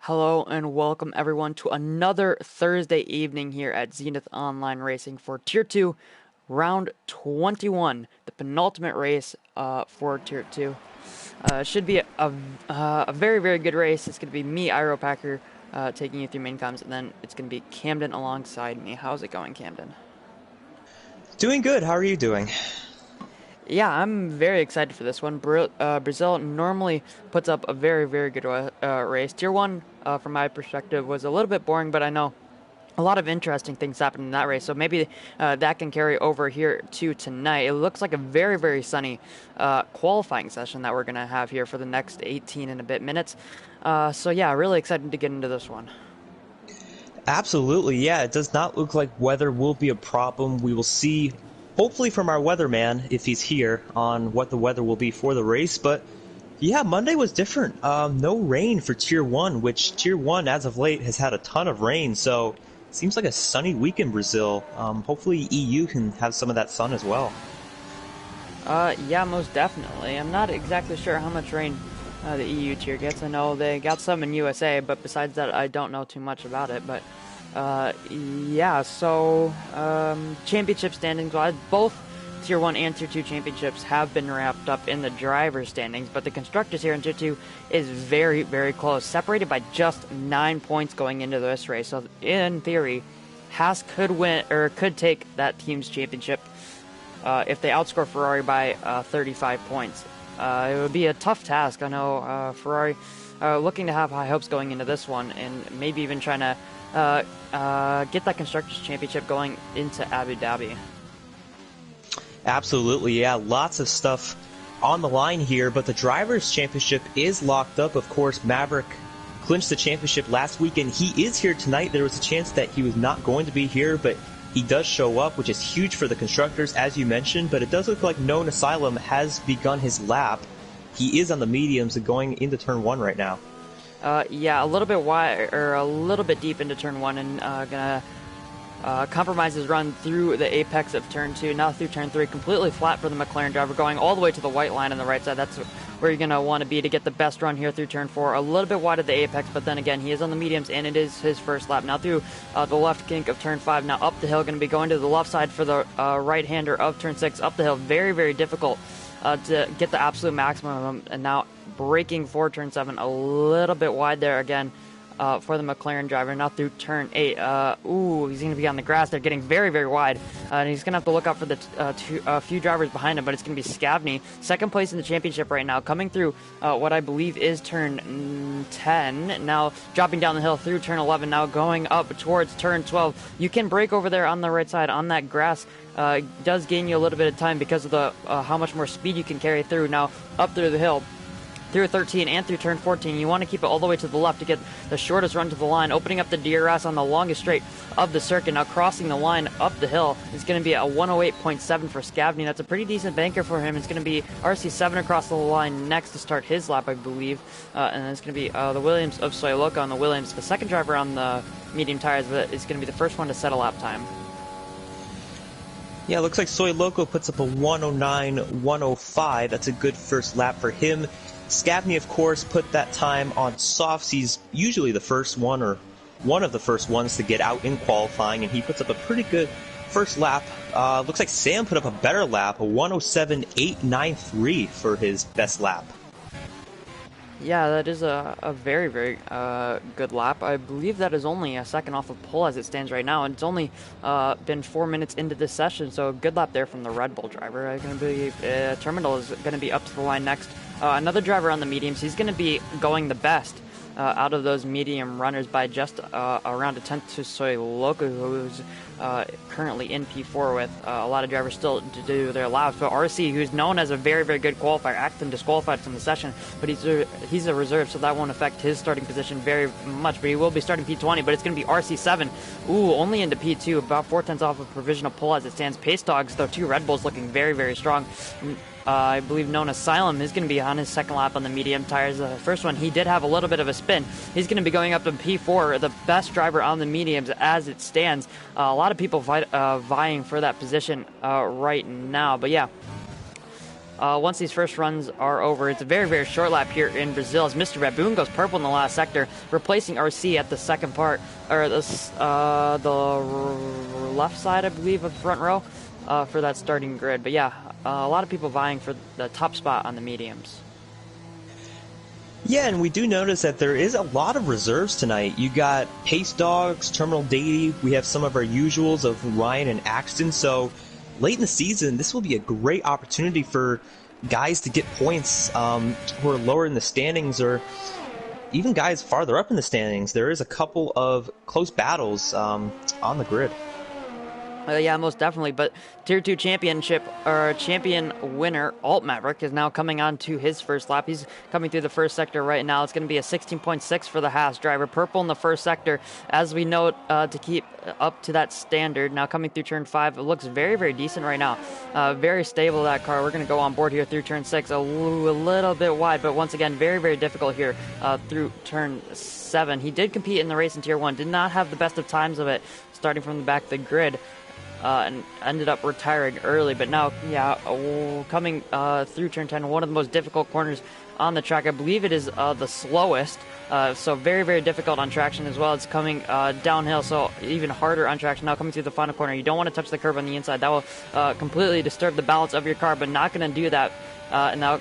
Hello and welcome everyone to another Thursday evening here at Zenith Online Racing for Tier 2, Round 21, the penultimate race for Tier 2. Should be a very, very good race. It's going to be me, Iro Packer, taking you through main comms, and then it's going to be Camden alongside me. How's it going, Camden? Doing good. How are you doing? Yeah, I'm very excited for this one. Brazil normally puts up a very, very good race. Tier 1, from my perspective, was a little bit boring, but I know a lot of interesting things happened in that race, so maybe that can carry over here to tonight. It looks like a very, very sunny qualifying session that we're going to have here for the next 18 and a bit minutes. So yeah, really excited to get into this one. Absolutely, yeah. It does not look like weather will be a problem. We will see, hopefully from our weatherman, if he's here, on what the weather will be for the race. But yeah, Monday was different. No rain for Tier 1, which Tier 1, as of late, has had a ton of rain. So seems like a sunny week in Brazil. Hopefully EU can have some of that sun as well. Yeah, most definitely. I'm not exactly sure how much rain the EU tier gets. I know they got some in USA, but besides that, I don't know too much about it. But yeah, so championship standings wise, both Tier 1 and Tier 2 championships have been wrapped up in the driver's standings, but the constructors here in Tier 2 is very, very close, separated by just 9 points going into this race. So in theory, Haas could win or could take that team's championship if they outscore Ferrari by 35 points. It would be a tough task. I know Ferrari looking to have high hopes going into this one, and maybe even trying to get that Constructors' Championship going into Abu Dhabi. Absolutely, yeah. Lots of stuff on the line here, but the Drivers' Championship is locked up. Of course, Maverick clinched the championship last weekend. He is here tonight. There was a chance that he was not going to be here, but he does show up, which is huge for the constructors, as you mentioned, but it does look like Known Asylum has begun his lap. He is on the mediums and going into turn 1 right now. Yeah, a little bit wide, or a little bit deep into turn 1, and gonna compromise his run through the apex of turn 2, now through turn 3, completely flat for the McLaren driver, going all the way to the white line on the right side. That's where you're going to want to be to get the best run here through turn 4. A little bit wide of the apex, but then again, he is on the mediums, and it is his first lap. Now through the left kink of turn 5, now up the hill, going to be going to the left side for the right-hander of turn 6, up the hill. Very, very difficult to get the absolute maximum of him, and now braking for turn 7, a little bit wide there again. For the McLaren driver, now through turn 8. Ooh, he's going to be on the grass. They're getting very, very wide. And he's going to have to look out for the few drivers behind him, but it's going to be Scavney. Second place in the championship right now, coming through what I believe is turn 10. Now dropping down the hill through turn 11, now going up towards turn 12. You can brake over there on the right side on that grass. Does gain you a little bit of time because of the how much more speed you can carry through. Now up through the hill, through 13 and through turn 14. You want to keep it all the way to the left to get the shortest run to the line, opening up the DRS on the longest straight of the circuit. Now crossing the line up the hill is going to be a 108.7 for Scavney. That's a pretty decent banker for him. It's going to be RC7 across the line next to start his lap, I believe. And it's going to be the Williams of Soyloka on the Williams. The second driver on the medium tires is going to be the first one to set a lap time. Yeah, looks like Soy Loco puts up a 109.105. That's a good first lap for him. Scavney, of course, put that time on softs. He's usually the first one or one of the first ones to get out in qualifying, and he puts up a pretty good first lap. Looks like Sam put up a better lap, a 107.893 for his best lap. Yeah, that is a very, very good lap. I believe that is only a second off of pole as it stands right now, and it's only been 4 minutes into this session, so a good lap there from the Red Bull driver. Terminal is going to be up to the line next. Another driver on the mediums, he's going to be going the best out of those medium runners by just around a tenth to Soy Loco, who's currently in P4 with a lot of drivers still to do their laps. But RC, who's known as a very, very good qualifier, Acton disqualified from the session, but he's a reserve, so that won't affect his starting position very much. But he will be starting P20, but it's going to be RC7. Ooh, only into P2, about 4/10 off of provisional pole as it stands. Pace Dogs, though, 2 Red Bulls looking very, very strong. I believe Known Asylum is going to be on his second lap on the medium tires. The first one, he did have a little bit of a spin. He's going to be going up to P4, the best driver on the mediums as it stands. A lot of people vying for that position right now. But yeah, once these first runs are over. It's a very, very short lap here in Brazil as Mr. Baboon goes purple in the last sector, replacing RC at the second part, or the left side, I believe, of the front row for that starting grid. But yeah, a lot of people vying for the top spot on the mediums. Yeah, and we do notice that there is a lot of reserves tonight. You got Pace Dogs, Terminal Deity, we have some of our usuals of Ryan and Axton, so late in the season, this will be a great opportunity for guys to get points who are lower in the standings, or even guys farther up in the standings. There is a couple of close battles on the grid. Yeah, most definitely. But Tier 2 championship, or champion winner, Alt Maverick, is now coming on to his first lap. He's coming through the first sector right now. It's going to be a 16.6 for the Haas driver. Purple in the first sector, as we note, to keep up to that standard. Now coming through turn 5, it looks very, very decent right now. Very stable, that car. We're going to go on board here through turn 6, a little bit wide, but once again, very, very difficult here through turn 7. He did compete in the race in Tier 1, did not have the best of times of it, starting from the back of the grid. And ended up retiring early, but now, yeah, coming through turn 10, one of the most difficult corners on the track. I believe it is the slowest, so very, very difficult on traction as well. It's coming downhill, so even harder on traction. Now coming through the final corner, you don't want to touch the curb on the inside. That will completely disturb the balance of your car, but not going to do that. And now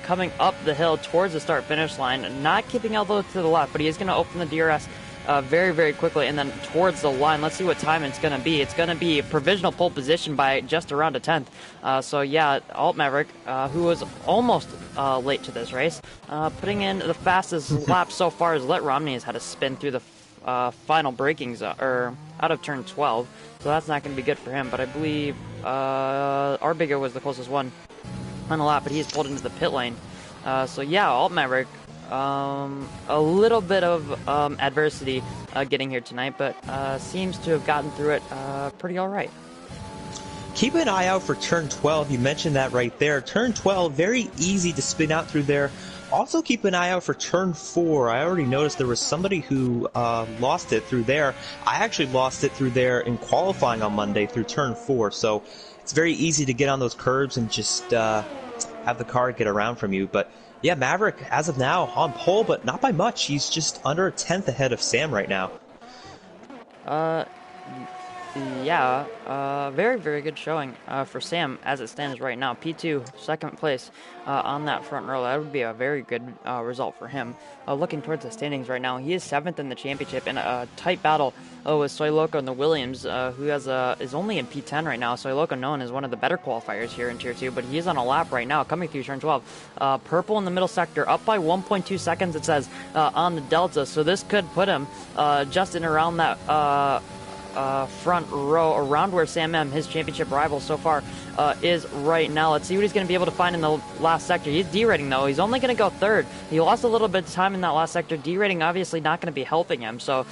coming up the hill towards the start-finish line, not keeping elbow to the left, but he is going to open the DRS very, very quickly, and then towards the line. Let's see what time it's going to be. It's going to be a provisional pole position by just around a 10th. So yeah, Alt Maverick, who was almost late to this race, putting in the fastest lap so far, as Let Romney has had a spin through the final braking zone, or out of turn 12. So that's not going to be good for him. But I believe Arbiga was the closest one on the lap, but he's pulled into the pit lane. So yeah, Alt Maverick, a little bit of adversity getting here tonight, but seems to have gotten through it pretty all right. Keep an eye out for turn 12. You mentioned that right there. Turn 12, very easy to spin out through there. Also keep an eye out for turn 4. I already noticed there was somebody who lost it through there. I actually lost it through there in qualifying on Monday through turn 4, so it's very easy to get on those curbs and just have the car get around from you. But yeah, Maverick, as of now, on pole, but not by much. He's just under a 10th ahead of Sam right now. Yeah, very, very good showing for Sam as it stands right now. P2, second place on that front row. That would be a very good result for him. Looking towards the standings right now, he is 7th in the championship in a tight battle with Soy Loco and the Williams, who is only in P10 right now. Soy Loco known as one of the better qualifiers here in Tier 2, but he is on a lap right now, coming through turn 12. Purple in the middle sector, up by 1.2 seconds, it says, on the Delta, so this could put him just in around that front row, around where Sam M, his championship rival so far, is right now. Let's see what he's going to be able to find in the last sector. He's derating, though. He's only going to go third. He lost a little bit of time in that last sector. Derating obviously not going to be helping him, so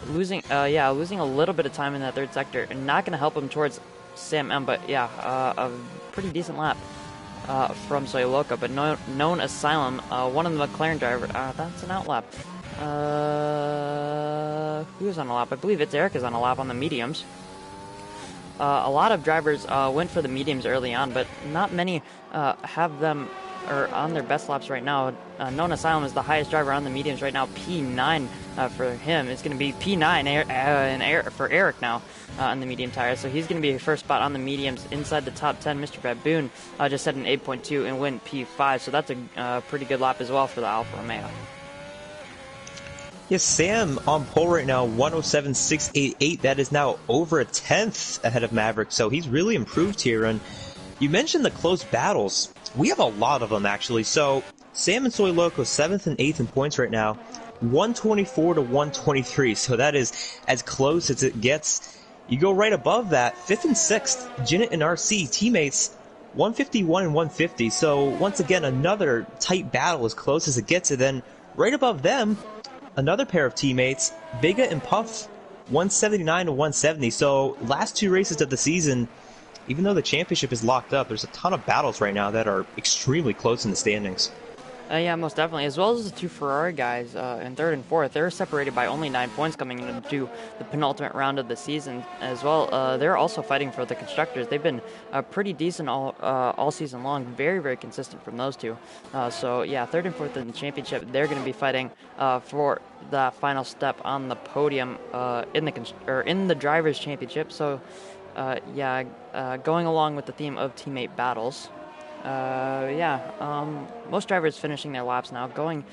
losing a little bit of time in that third sector and not going to help him towards Sam M, but yeah, a pretty decent lap from Soy Loco, but known Asylum, one of the McLaren driver, that's an outlap. Who's on a lap? I believe it's Eric is on a lap on the mediums. A lot of drivers went for the mediums early on, but not many have them or on their best laps right now. Known Asylum is the highest driver on the mediums right now. P9 for him. It's going to be P9 for Eric now on the medium tires. So he's going to be first spot on the mediums inside the top 10. Mr. Baboon just set an 8.2 and went P5. So that's a pretty good lap as well for the Alfa Romeo. Yes, Sam on pole right now, 107.688. That is now over a 10th ahead of Maverick, so he's really improved here. And you mentioned the close battles. We have a lot of them, actually. So Sam and Soy Loco, 7th and 8th in points right now, 124 to 123. So that is as close as it gets. You go right above that, 5th and 6th, Zenith and RC teammates, 151 and 150. So once again, another tight battle as close as it gets. And then right above them, another pair of teammates, Vega and Puff, 179 to 170. So last two races of the season, even though the championship is locked up, there's a ton of battles right now that are extremely close in the standings. Yeah, most definitely. As well as the two Ferrari guys in third and fourth, they're separated by only 9 points coming into the penultimate round of the season. As well, they're also fighting for the constructors. They've been pretty decent all season long. Very, very consistent from those two. So yeah, third and fourth in the championship, they're going to be fighting for the final step on the podium in the drivers' championship. So yeah, going along with the theme of teammate battles. Most drivers finishing their laps now, going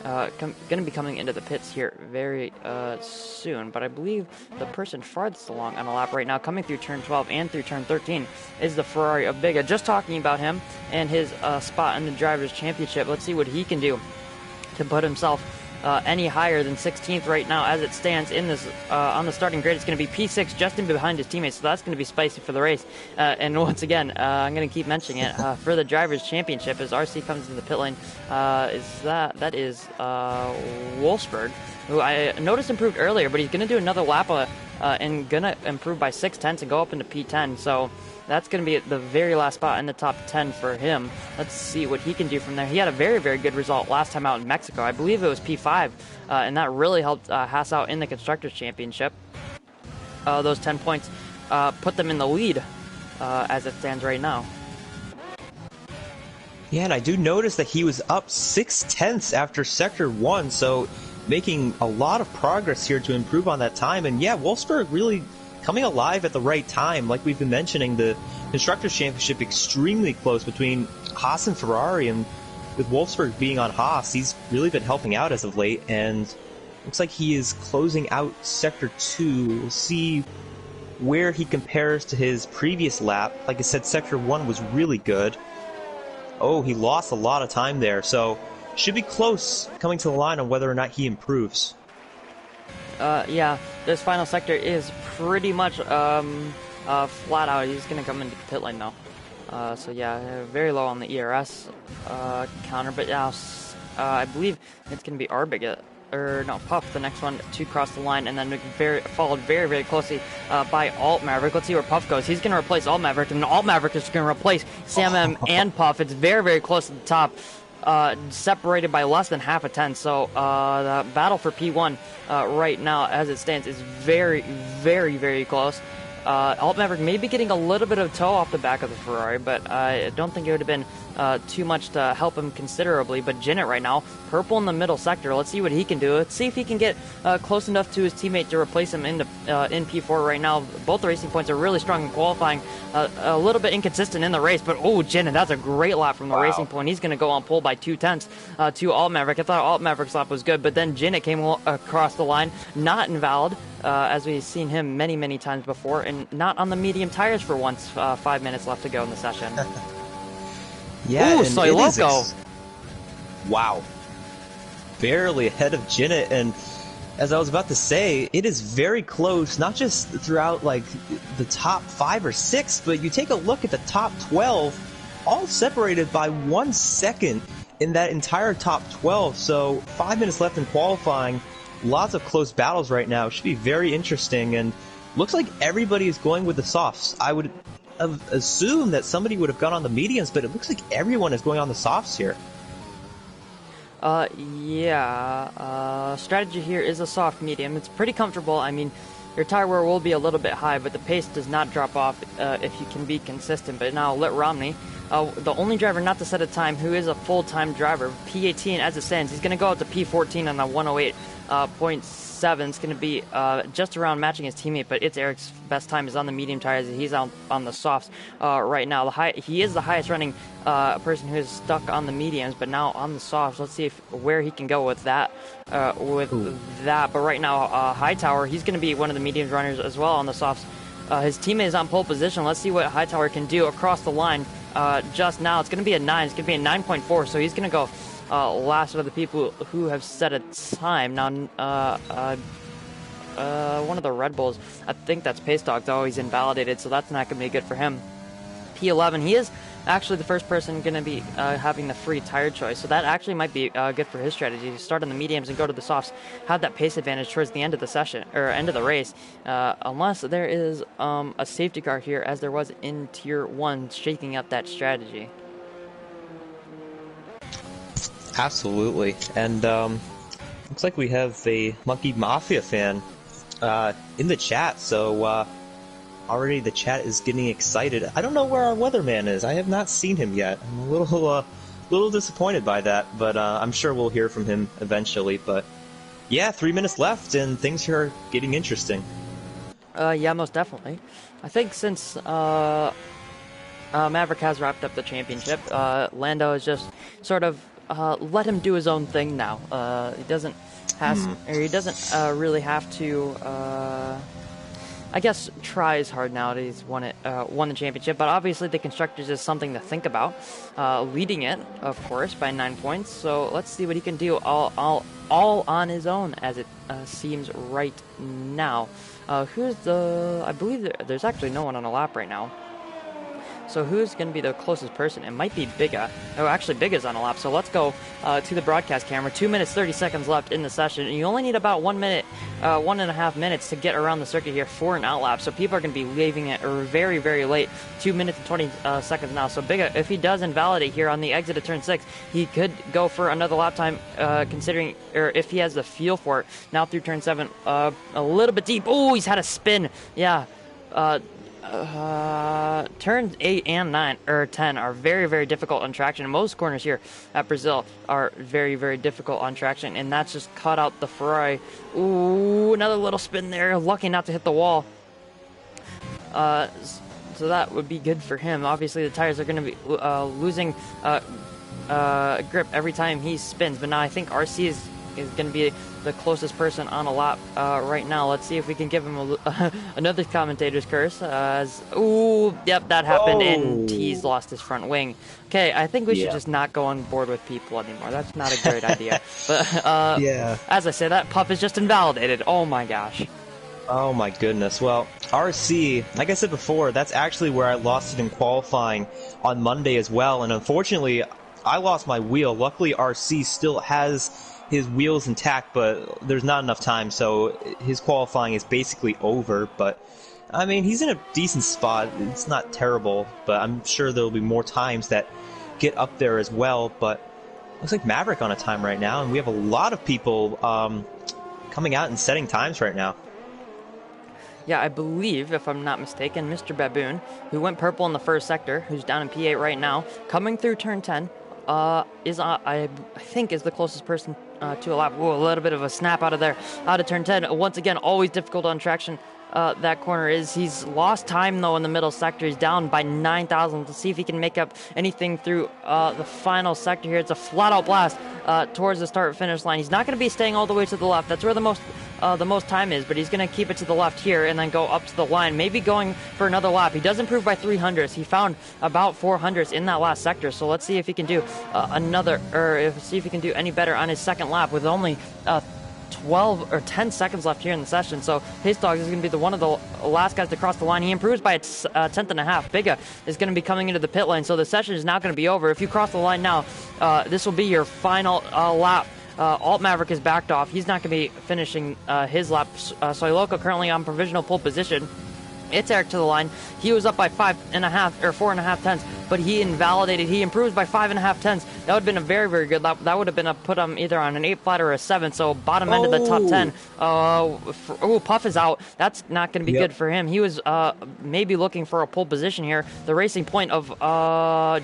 to be coming into the pits here very soon. But I believe the person farthest along on a lap right now, coming through turn 12 and through turn 13, is the Ferrari of Biga. Just talking about him and his spot in the drivers' championship. Let's see what he can do to put himself any higher than 16th right now as it stands in this on the starting grid. It's going to be P6 just in behind his teammates, so that's going to be spicy for the race. And once again, I'm going to keep mentioning it for the drivers' championship as RC comes into the pit lane. That is Wolfsburg, who I noticed improved earlier, but he's going to do another lap and going to improve by 6/10 and go up into P10. So that's going to be the very last spot in the top 10 for him. Let's see what he can do from there. He had a very, very good result last time out in Mexico. I believe it was P5, and that really helped Haas out in the Constructors' Championship. Those 10 points put them in the lead as it stands right now. Yeah, and I do notice that he was up 6/10 after Sector 1, so making a lot of progress here to improve on that time. And yeah, Wolfsburg really coming alive at the right time. Like we've been mentioning, the Constructors' Championship extremely close between Haas and Ferrari, and with Wolfsburg being on Haas, he's really been helping out as of late, and looks like he is closing out Sector 2. We'll see where he compares to his previous lap. Like I said, Sector 1 was really good. Oh, he lost a lot of time there, so should be close coming to the line on whether or not he improves. Yeah, this final sector is pretty much flat out. He's going to come into the pit lane now. So yeah, very low on the ERS counter, but yeah, I believe it's going to be Arbig, or no, Puff, the next one to cross the line, and then followed very, very closely by Alt Maverick. Let's see where Puff goes. He's going to replace Alt Maverick, and Alt Maverick is going to replace Sam M and Puff. It's very, very close to the top. Separated by less than half a tenth. So the battle for P1 right now, as it stands, is very, very, very close. Alt Maverick may be getting a little bit of toe off the back of the Ferrari, but I don't think it would have been too much to help him considerably. But Jinnit right now, purple in the middle sector. Let's see what he can do. Let's see if he can get close enough to his teammate to replace him in P4 right now. Both the racing points are really strong in qualifying. A little bit inconsistent in the race, but oh, Jinnit, that's a great lap from the racing point. He's going to go on pole by 2/10 to Alt Maverick. I thought Alt Maverick's lap was good, but then Jinnit came across the line, not invalid, as we've seen him many, many times before, and not on the medium tires for once. 5 minutes left to go in the session. Yeah, ooh, Soy Loco. Wow. Barely ahead of Jinnit, and as I was about to say, it is very close, not just throughout like the top 5 or 6, but you take a look at the top 12, all separated by 1 second in that entire top 12. So 5 minutes left in qualifying, lots of close battles right now. Should be very interesting, and looks like everybody is going with the softs. I would have assumed that somebody would have gone on the mediums, but it looks like everyone is going on the softs here. Strategy here is a soft medium. It's pretty comfortable. I mean, your tire wear will be a little bit high, but the pace does not drop off if you can be consistent. But now Lit Romney, the only driver not to set a time who is a full-time driver, P18 as it stands, he's going to go up to P14 on the 108.7. It's going to be just around matching his teammate, but it's Eric's best time is on the medium tires. He's on the softs right now. He is the highest running person who is stuck on the mediums, but now on the softs. Let's see where he can go with that. But right now, Hightower, he's going to be one of the mediums runners as well on the softs. His teammate is on pole position. Let's see what Hightower can do across the line. Just now, it's going to be a 9. It's going to be a 9.4, so he's going to go last of the people who have set a time. Now, one of the Red Bulls, I think that's Pace Dog, though he's invalidated, so that's not going to be good for him. P11, he is actually the first person going to be having the free tire choice, so that actually might be good for his strategy to start on the mediums and go to the softs, have that pace advantage towards the end of the session or end of the race, unless there is a safety car here, as there was in Tier 1, shaking up that strategy. Absolutely. And looks like we have a Monkey Mafia fan in the chat, so already the chat is getting excited. I don't know where our weatherman is. I have not seen him yet. I'm a little disappointed by that, but I'm sure we'll hear from him eventually. But yeah, 3 minutes left, and things here are getting interesting. Yeah, most definitely. I think since Maverick has wrapped up the championship, Lando is just sort of let him do his own thing now. He doesn't really have to, I guess, try as hard now that he's won the championship. But obviously, the constructors is something to think about. Leading it, of course, by 9 points. So let's see what he can do all on his own, as it seems right now. I believe there's actually no one on a lap right now. So who's going to be the closest person? It might be Bigga. Oh, actually, Bigga's on a lap. So let's go to the broadcast camera. 2 minutes, 30 seconds left in the session. And you only need about 1 minute, 1.5 minutes to get around the circuit here for an outlap. So people are going to be leaving it very, very late. 2 minutes and 20 seconds now. So Bigga, if he does invalidate here on the exit of turn 6, he could go for another lap time, considering, or if he has the feel for it. Now through turn 7, a little bit deep. Oh, he's had a spin. Yeah. Turns 8 and 9 or 10 are very, very difficult on traction. Most corners here at Brazil are very, very difficult on traction, and that's just cut out the Ferrari. Ooh, another little spin there. Lucky not to hit the wall. So that would be good for him. Obviously, the tires are going to be losing grip every time he spins, but now I think RC is going to be the closest person on a lap right now. Let's see if we can give him another commentator's curse. Ooh, yep, that happened, and he's lost his front wing. Okay, I think we should just not go on board with people anymore. That's not a great idea. But yeah, as I said, that puff is just invalidated. Oh my gosh. Oh my goodness. Well, RC, like I said before, that's actually where I lost it in qualifying on Monday as well, and unfortunately, I lost my wheel. Luckily, RC still has his wheels intact, but there's not enough time, so his qualifying is basically over. But I mean, he's in a decent spot. It's not terrible, but I'm sure there'll be more times that get up there as well. But looks like Maverick on a time right now, and we have a lot of people coming out and setting times right now. Yeah, I believe, if I'm not mistaken, Mr. Baboon, who went purple in the first sector, who's down in P8 right now, coming through turn 10, is I think is the closest person to a lap. Whoa, a little bit of a snap out of turn 10. Once again, always difficult on traction. That corner is. He's lost time though in the middle sector. He's down by 9,000. Let's see if he can make up anything through the final sector here. It's a flat out blast towards the start finish line. He's not going to be staying all the way to the left. That's where the most time is, but he's going to keep it to the left here and then go up to the line, maybe going for another lap. He does improve by 300s. He found about 400s in that last sector, so let's see if he can do see if he can do any better on his second lap with only 12 or 10 seconds left here in the session. So Pace Dogs is going to be one of the last guys to cross the line. He improves by a tenth and a half. Bigga is going to be coming into the pit lane, so the session is now going to be over. If you cross the line now, this will be your final lap. Alt Maverick is backed off. He's not going to be finishing his lap. Soyloco currently on provisional pole position. It's Eric to the line. He was up by 5.5 or 4.5 tenths, but he invalidated. He improves by 5.5 tenths. That would have been a very, very good lap. That would have been put him either on an 8 flat or a 7. So bottom end of the top 10. Puff is out. That's not going to be good for him. He was maybe looking for a pole position here. The racing point of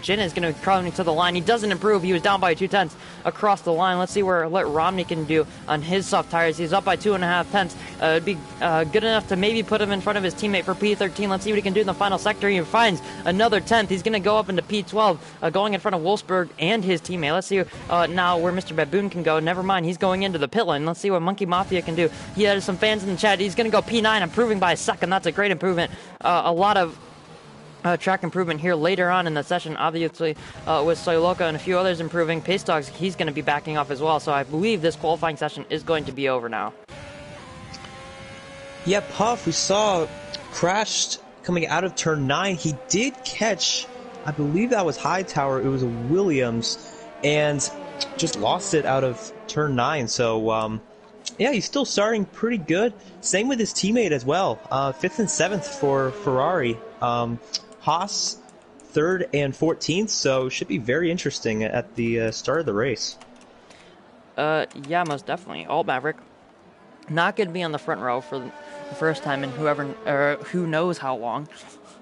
Jin is going to be coming to the line. He doesn't improve. He was down by 2 tenths across the line. Let's see what Romney can do on his soft tires. He's up by 2.5 tenths. It'd be good enough to maybe put him in front of his teammate for P13. Let's see what he can do in the final sector. He finds another 10th. He's going to go up into P12, going in front of Wolfsburg and his teammate. Let's see now where Mr. Baboon can go. Never mind, he's going into the pit lane. Let's see what Monkey Mafia can do. He has some fans in the chat. He's going to go P9, improving by a second. That's a great improvement. A lot of track improvement here later on in the session, obviously, with Soyloco and a few others improving. Pace Dogs, he's going to be backing off as well. So I believe this qualifying session is going to be over now. Yeah, Puff, we saw crashed coming out of turn 9. He did catch, I believe that was Hightower. It was a Williams, and just lost it out of turn 9. So, yeah, he's still starting pretty good. Same with his teammate as well. 5th and 7th for Ferrari. Haas, 3rd and 14th. So, should be very interesting at the start of the race. Yeah, most definitely. Alt Maverick not going to be on the front row for the first time in who knows how long.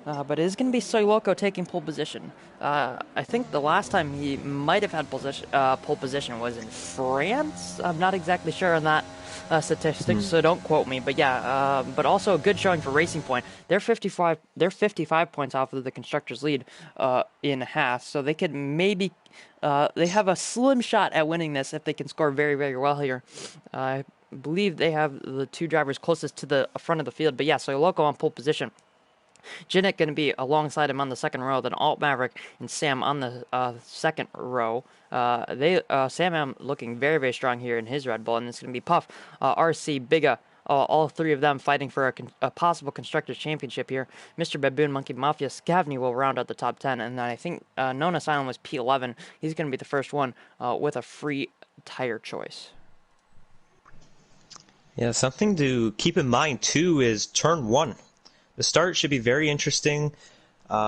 But it is going to be Soy Loco taking pole position. I think the last time he might have had pole position was in France. I'm not exactly sure on that statistics, so don't quote me. But yeah, but also a good showing for Racing Point. They're 55. They're 55 points off of the constructors' lead in Haas, so they could maybe. They have a slim shot at winning this if they can score very, very well here. I believe they have the two drivers closest to the front of the field. But yeah, Soy Loco on pole position. Jinnick going to be alongside him on the second row, then Alt Maverick and Sam on the second row. Sam M looking very, very strong here in his Red Bull, and it's going to be Puff, RC, Biga, all three of them fighting for a possible Constructors' Championship here. Mr. Baboon, Monkey Mafia, Scavney will round out the top 10, and then I think Nona Silent was P11. He's going to be the first one with a free tire choice. Yeah, something to keep in mind, too, is turn 1. The start should be very interesting.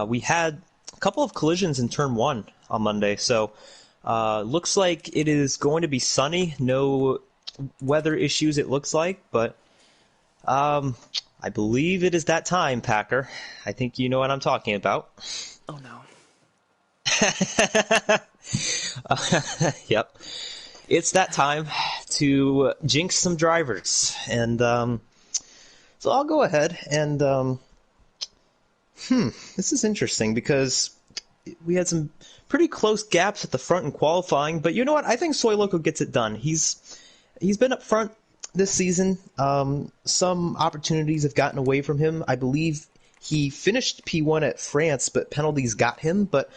We had a couple of collisions in turn 1 on Monday, so looks like it is going to be sunny. No weather issues, it looks like, but I believe it is that time, Packer. I think you know what I'm talking about. Oh, no. Yep. It's that time to jinx some drivers, and so I'll go ahead and this is interesting because we had some pretty close gaps at the front in qualifying, but you know what? I think Soy Loco gets it done. He's been up front this season. Some opportunities have gotten away from him. I believe he finished P1 at France, but penalties got him. But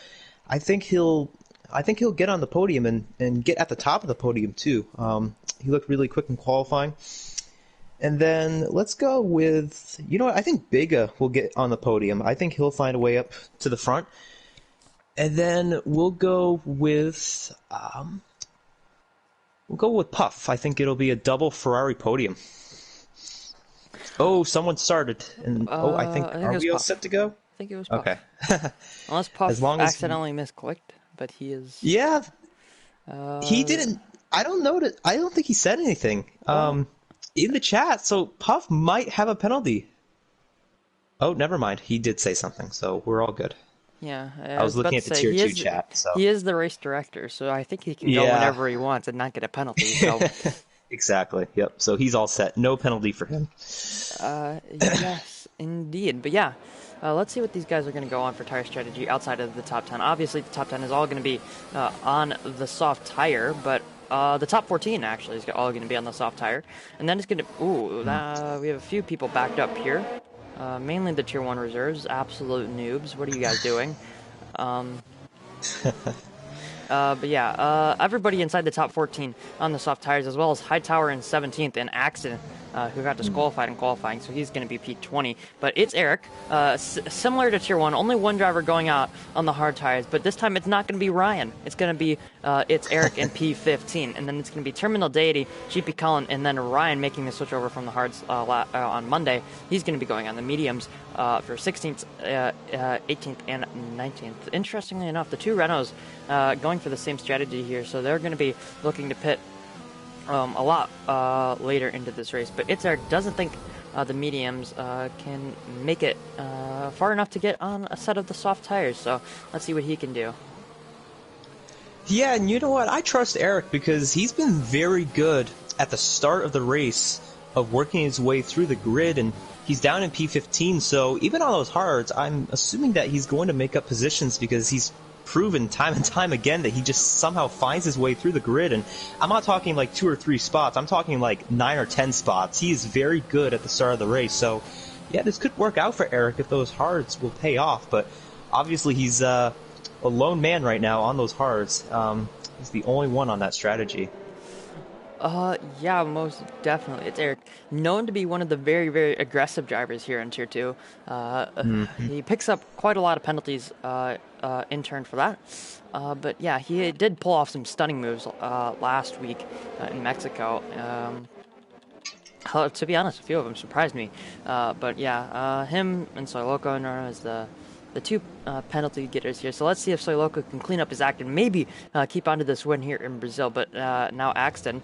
I think he'll get on the podium and get at the top of the podium too. He looked really quick in qualifying. And then let's go with, you know what, I think Biga will get on the podium. I think he'll find a way up to the front. And then we'll go with Puff. I think it'll be a double Ferrari podium. Oh, someone started. And I think are we all set to go? I think it was Puff. Okay. Unless Puff accidentally misclicked, but he is... Yeah. He didn't... I don't think he said anything. In the chat, so Puff might have a penalty. Oh, never mind. He did say something, so we're all good. Yeah. I was looking at the Tier 2 chat. So. He is the race director, so I think he can go whenever he wants and not get a penalty. So. Exactly. Yep. So he's all set. No penalty for him. Yes, indeed. But yeah, let's see what these guys are going to go on for tire strategy outside of the top 10. Obviously, the top 10 is all going to be on the soft tire, but the top 14 actually is all going to be on the soft tire. And then it's going to... we have a few people backed up here. Mainly the Tier 1 reserves. Absolute noobs. What are you guys doing? But yeah, everybody inside the top 14 on the soft tires, as well as Hightower in 17th and Accident, who got disqualified in qualifying, so he's going to be P20. But it's Eric, similar to Tier 1, only one driver going out on the hard tires, but this time it's not going to be Ryan. It's going to be, it's Eric in P15, and then it's going to be Terminal Deity, GP Cullen, and then Ryan making the switch over from the hards on Monday. He's going to be going on the mediums for 16th, 18th, and 19th. Interestingly enough, the two Renaults going for the same strategy here, so they're going to be looking to pit a lot later into this race. But Itzark doesn't think the mediums can make it far enough to get on a set of the soft tires, so let's see what he can do. Yeah, and you know what? I trust Eric because he's been very good at the start of the race of working his way through the grid, and he's down in P15, so even on those hards, I'm assuming that he's going to make up positions because he's proven time and time again that he just somehow finds his way through the grid. And I'm not talking like 2 or 3 spots, I'm talking like 9 or 10 spots. He is very good at the start of the race, so yeah, this could work out for Eric if those hards will pay off. But obviously he's a lone man right now on those hards. He's the only one on that strategy. Yeah, most definitely. It's Eric, known to be one of the very, very aggressive drivers here in Tier 2. He picks up quite a lot of penalties in turn for that. But yeah, he did pull off some stunning moves last week in Mexico. To be honest, a few of them surprised me. But yeah, him and Soy Loco are known as the the two penalty getters here. So let's see if Soy Loco can clean up his act and maybe keep onto this win here in Brazil. But now Axton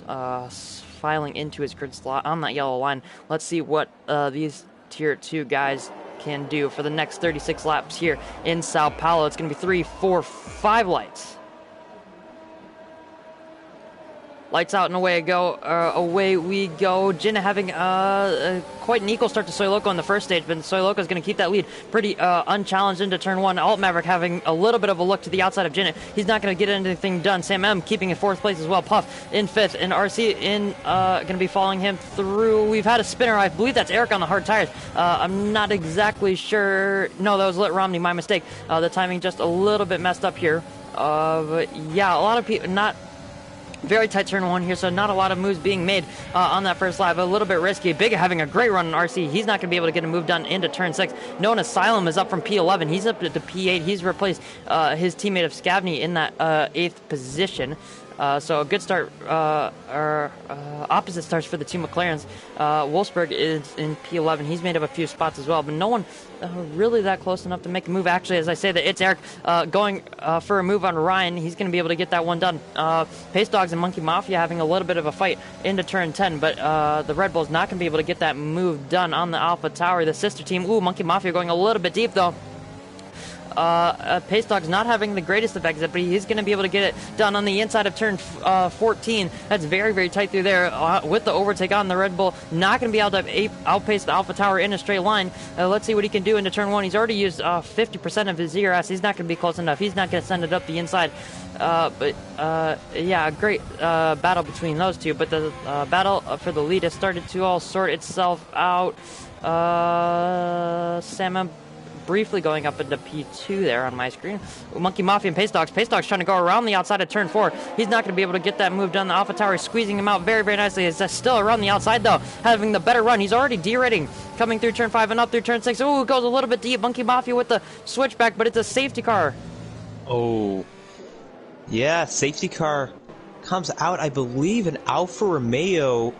filing into his grid slot on that yellow line. Let's see what these Tier 2 guys can do for the next 36 laps here in Sao Paulo. It's going to be 3, 4, 5 lights. Lights out and away we go. Jinna having quite an equal start to Soy Loco in the first stage, but Soy Loco is going to keep that lead pretty unchallenged into turn 1. Alt Maverick having a little bit of a look to the outside of Jinna. He's not going to get anything done. Sam M keeping in 4th place as well. Puff in 5th, and RC going to be following him through. We've had a spinner. I believe that's Eric on the hard tires. I'm not exactly sure. No, that was Lit Romney. My mistake. The timing just a little bit messed up here. But yeah, a lot of people not. Very tight turn 1 here, so not a lot of moves being made on that first lap. A little bit risky. Big having a great run in RC. He's not going to be able to get a move done into turn 6. Known Asylum is up from P11. He's up to P8. He's replaced his teammate of Scavney in that 8th position. So a good start, opposite starts for the two McLarens. Wolfsburg is in P11. He's made up a few spots as well, but no one really that close enough to make a move. Actually, as I say that, it's Eric going for a move on Ryan. He's going to be able to get that one done. Pace Dogs and Monkey Mafia having a little bit of a fight into turn 10, but the Red Bull's not going to be able to get that move done on the Alpha Tower. The sister team, Monkey Mafia going a little bit deep though. Pace Dog's not having the greatest of exit, but he's going to be able to get it done on the inside of turn 14. That's very, very tight through there with the overtake on the Red Bull. Not going to be able to outpace the Alpha Tower in a straight line. Let's see what he can do into turn 1. He's already used 50% of his ZRS. He's not going to be close enough. He's not going to send it up the inside. Yeah, great battle between those two. But the battle for the lead has started to all sort itself out. Sam briefly going up into P2 there on my screen. Monkey Mafia and Pace Dogs. Pace Dogs trying to go around the outside of turn 4. He's not going to be able to get that move done. The Alpha Tower is squeezing him out very, very nicely. He's still around the outside, though, having the better run. He's already derating, coming through turn 5 and up through turn 6. Ooh, it goes a little bit deep. Monkey Mafia with the switchback, but it's a safety car. Oh. Yeah, safety car comes out. I believe an Alfa Romeo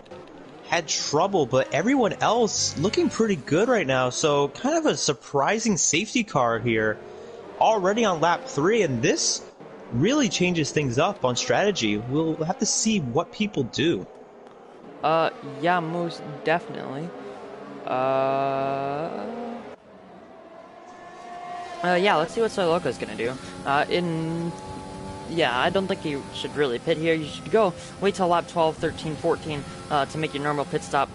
had trouble, but everyone else looking pretty good right now. So kind of a surprising safety car here already on lap 3, and this really changes things up on strategy. We'll have to see what people do. Yeah, most definitely. Yeah, let's see what Soy Loco is gonna do. Yeah, I don't think you should really pit here. You should go wait till lap 12, 13, 14 to make your normal pit stop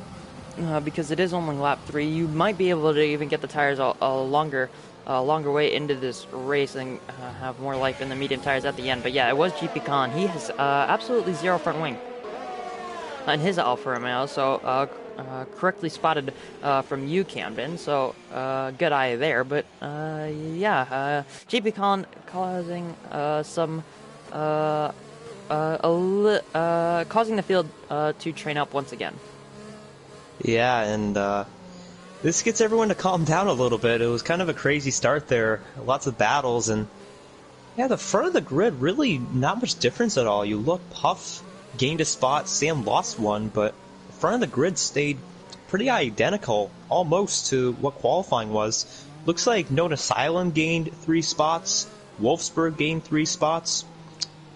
because it is only lap 3. You might be able to even get the tires a longer way into this race and have more life in the medium tires at the end. But yeah, it was GP Con. He has absolutely zero front wing on his Alfa Romeo, so correctly spotted from you, Camden. So good eye there. But yeah, GP Con causing some causing the field to train up once again. Yeah, and this gets everyone to calm down a little bit. It was kind of a crazy start there, lots of battles, and yeah, the front of the grid really not much difference at all. You look, Puff gained a spot, Sam lost one, but the front of the grid stayed pretty identical, almost to what qualifying was. Looks like Known Asylum gained 3 spots, Wolfsburg gained 3 spots,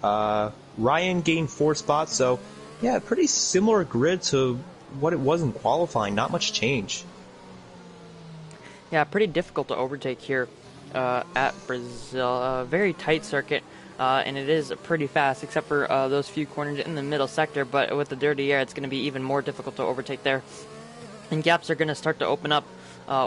Ryan gained 4 spots, so yeah, pretty similar grid to what it was in qualifying, not much change. Yeah, pretty difficult to overtake here at Brazil. Very tight circuit, and it is pretty fast, except for those few corners in the middle sector, but with the dirty air, it's going to be even more difficult to overtake there. And gaps are going to start to open up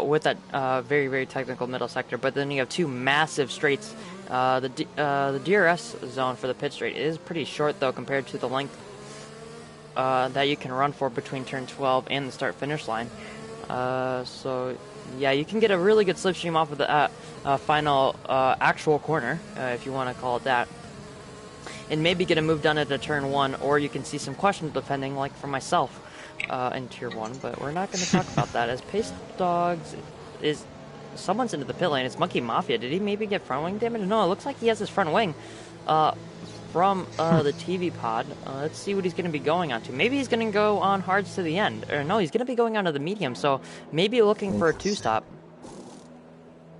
with that very, very technical middle sector, but then you have 2 massive straights. The DRS zone for the pit straight is pretty short, though, compared to the length that you can run for between turn 12 and the start-finish line. So, yeah, you can get a really good slipstream off of the final actual corner, if you want to call it that, and maybe get a move done at a turn 1, or you can see some questions defending, like for myself in Tier 1, but we're not going to talk about that, as Pace Dogs is... Someone's into the pit lane. It's Monkey Mafia. Did he maybe get front wing damage? No, it looks like he has his front wing from the TV pod. Let's see what he's going to be going on to. Maybe he's going to go on hards to the end. Or no, he's going to be going on to the medium, so maybe looking for a 2-stop.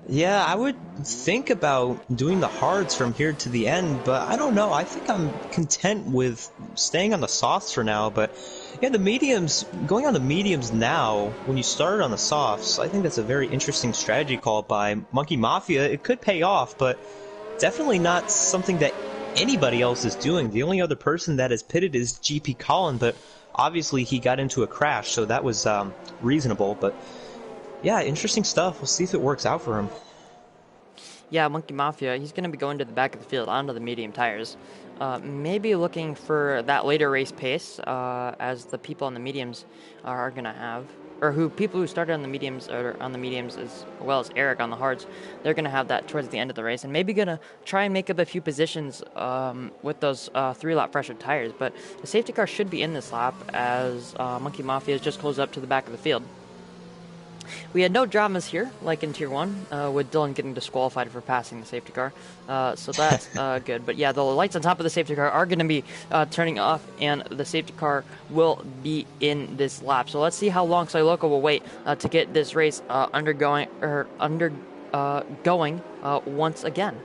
Yeah, I would think about doing the hards from here to the end, but I don't know. I think I'm content with staying on the softs for now, but yeah, the mediums, going on the mediums now, when you started on the softs, I think that's a very interesting strategy call by Monkey Mafia. It could pay off, but definitely not something that anybody else is doing. The only other person that is pitted is GP Colin, but obviously he got into a crash, so that was reasonable, but yeah, interesting stuff. We'll see if it works out for him. Yeah, Monkey Mafia, he's going to be going to the back of the field onto the medium tires. Maybe looking for that later race pace, as the people on the mediums are going to have, or people who started on the mediums, or on the mediums as well as Eric on the hards, they're going to have that towards the end of the race, and maybe going to try and make up a few positions with those 3-lap pressured tires. But the safety car should be in this lap as Monkey Mafia has just closed up to the back of the field. We had no dramas here, like in Tier 1, with Dylan getting disqualified for passing the safety car, so that's good. But yeah, the lights on top of the safety car are going to be turning off, and the safety car will be in this lap. So let's see how long Siloco will wait to get this race going once again.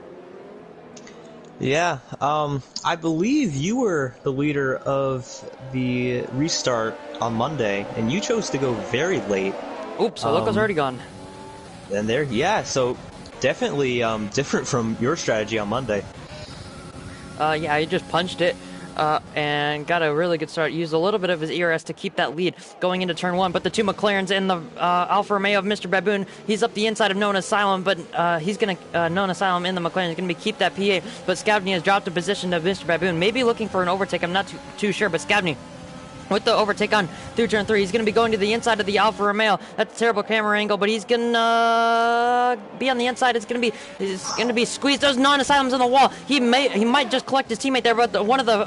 Yeah, I believe you were the leader of the restart on Monday, and you chose to go very late. Oops, Siloco's already gone. And there, yeah, so definitely different from your strategy on Monday. Yeah, he just punched it and got a really good start. Used a little bit of his ERS to keep that lead going into turn 1, but the two McLarens and the Alfa Romeo of Mr. Baboon, he's up the inside of Known Asylum, but he's going to, Known Asylum in the McLaren is going to be keep that PA, but Scavney has dropped a position to Mr. Baboon, maybe looking for an overtake, I'm not too sure, but Scavney with the overtake on through turn 3. He's going to be going to the inside of the Alfa Romeo. That's a terrible camera angle, but he's going to be on the inside. It's going to be squeezed. There's non-asylums on the wall. He might just collect his teammate there, but one of the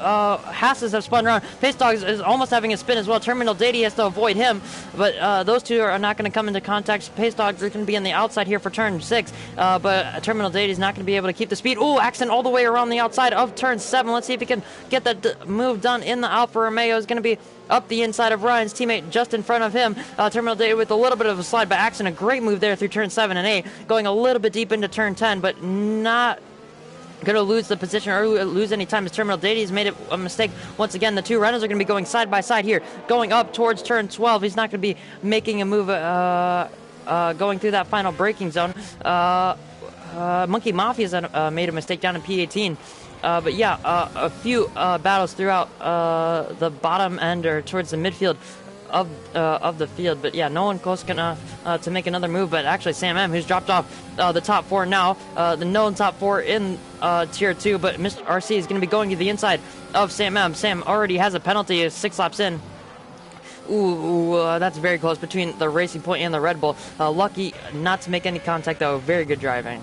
Hasses have spun around. Pace Dog is almost having a spin as well. Terminal Deity has to avoid him, but those two are not going to come into contact. Pace Dog is going to be on the outside here for turn 6, but Terminal Deity is not going to be able to keep the speed. Ooh, accident all the way around the outside of turn 7. Let's see if he can get that move done in the Alfa Romeo. Is going to be up the inside of Ryan's teammate just in front of him. Terminal Day with a little bit of a slide by accident. A great move there through turn 7 and 8, going a little bit deep into turn 10, but not going to lose the position or lose any time as Terminal Deity has made a mistake. Once again, the two runners are going to be going side by side here, going up towards turn 12. He's not going to be making a move going through that final braking zone. Monkey Mafia's made a mistake down in P18. But yeah, a few battles throughout the bottom end or towards the midfield of the field. But yeah, no one close enough to make another move. But actually, Sam M, who's dropped off the top 4 now, the known top 4 in Tier 2. But Mr. RC is going to be going to the inside of Sam M. Sam already has a penalty 6 laps in. Ooh, that's very close between the Racing Point and the Red Bull. Lucky not to make any contact, though. Very good driving.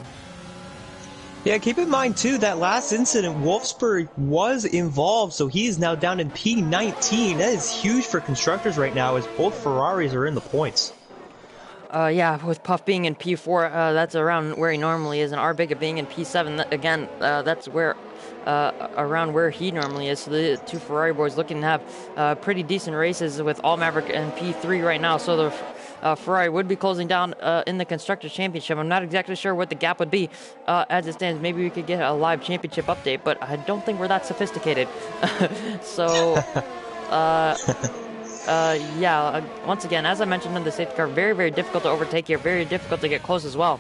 Yeah, keep in mind, too, that last incident, Wolfsburg was involved, so he is now down in P19. That is huge for constructors right now, as both Ferraris are in the points. Yeah, with Puff being in P4, that's around where he normally is, and Arbiga being in P7, again, that's where around where he normally is. So the two Ferrari boys looking to have pretty decent races with All Maverick and P3 right now. So the Ferrari would be closing down in the Constructors' Championship. I'm not exactly sure what the gap would be as it stands. Maybe we could get a live championship update, but I don't think we're that sophisticated. So, yeah, once again, as I mentioned in the safety car, very, very difficult to overtake here. Very difficult to get close as well.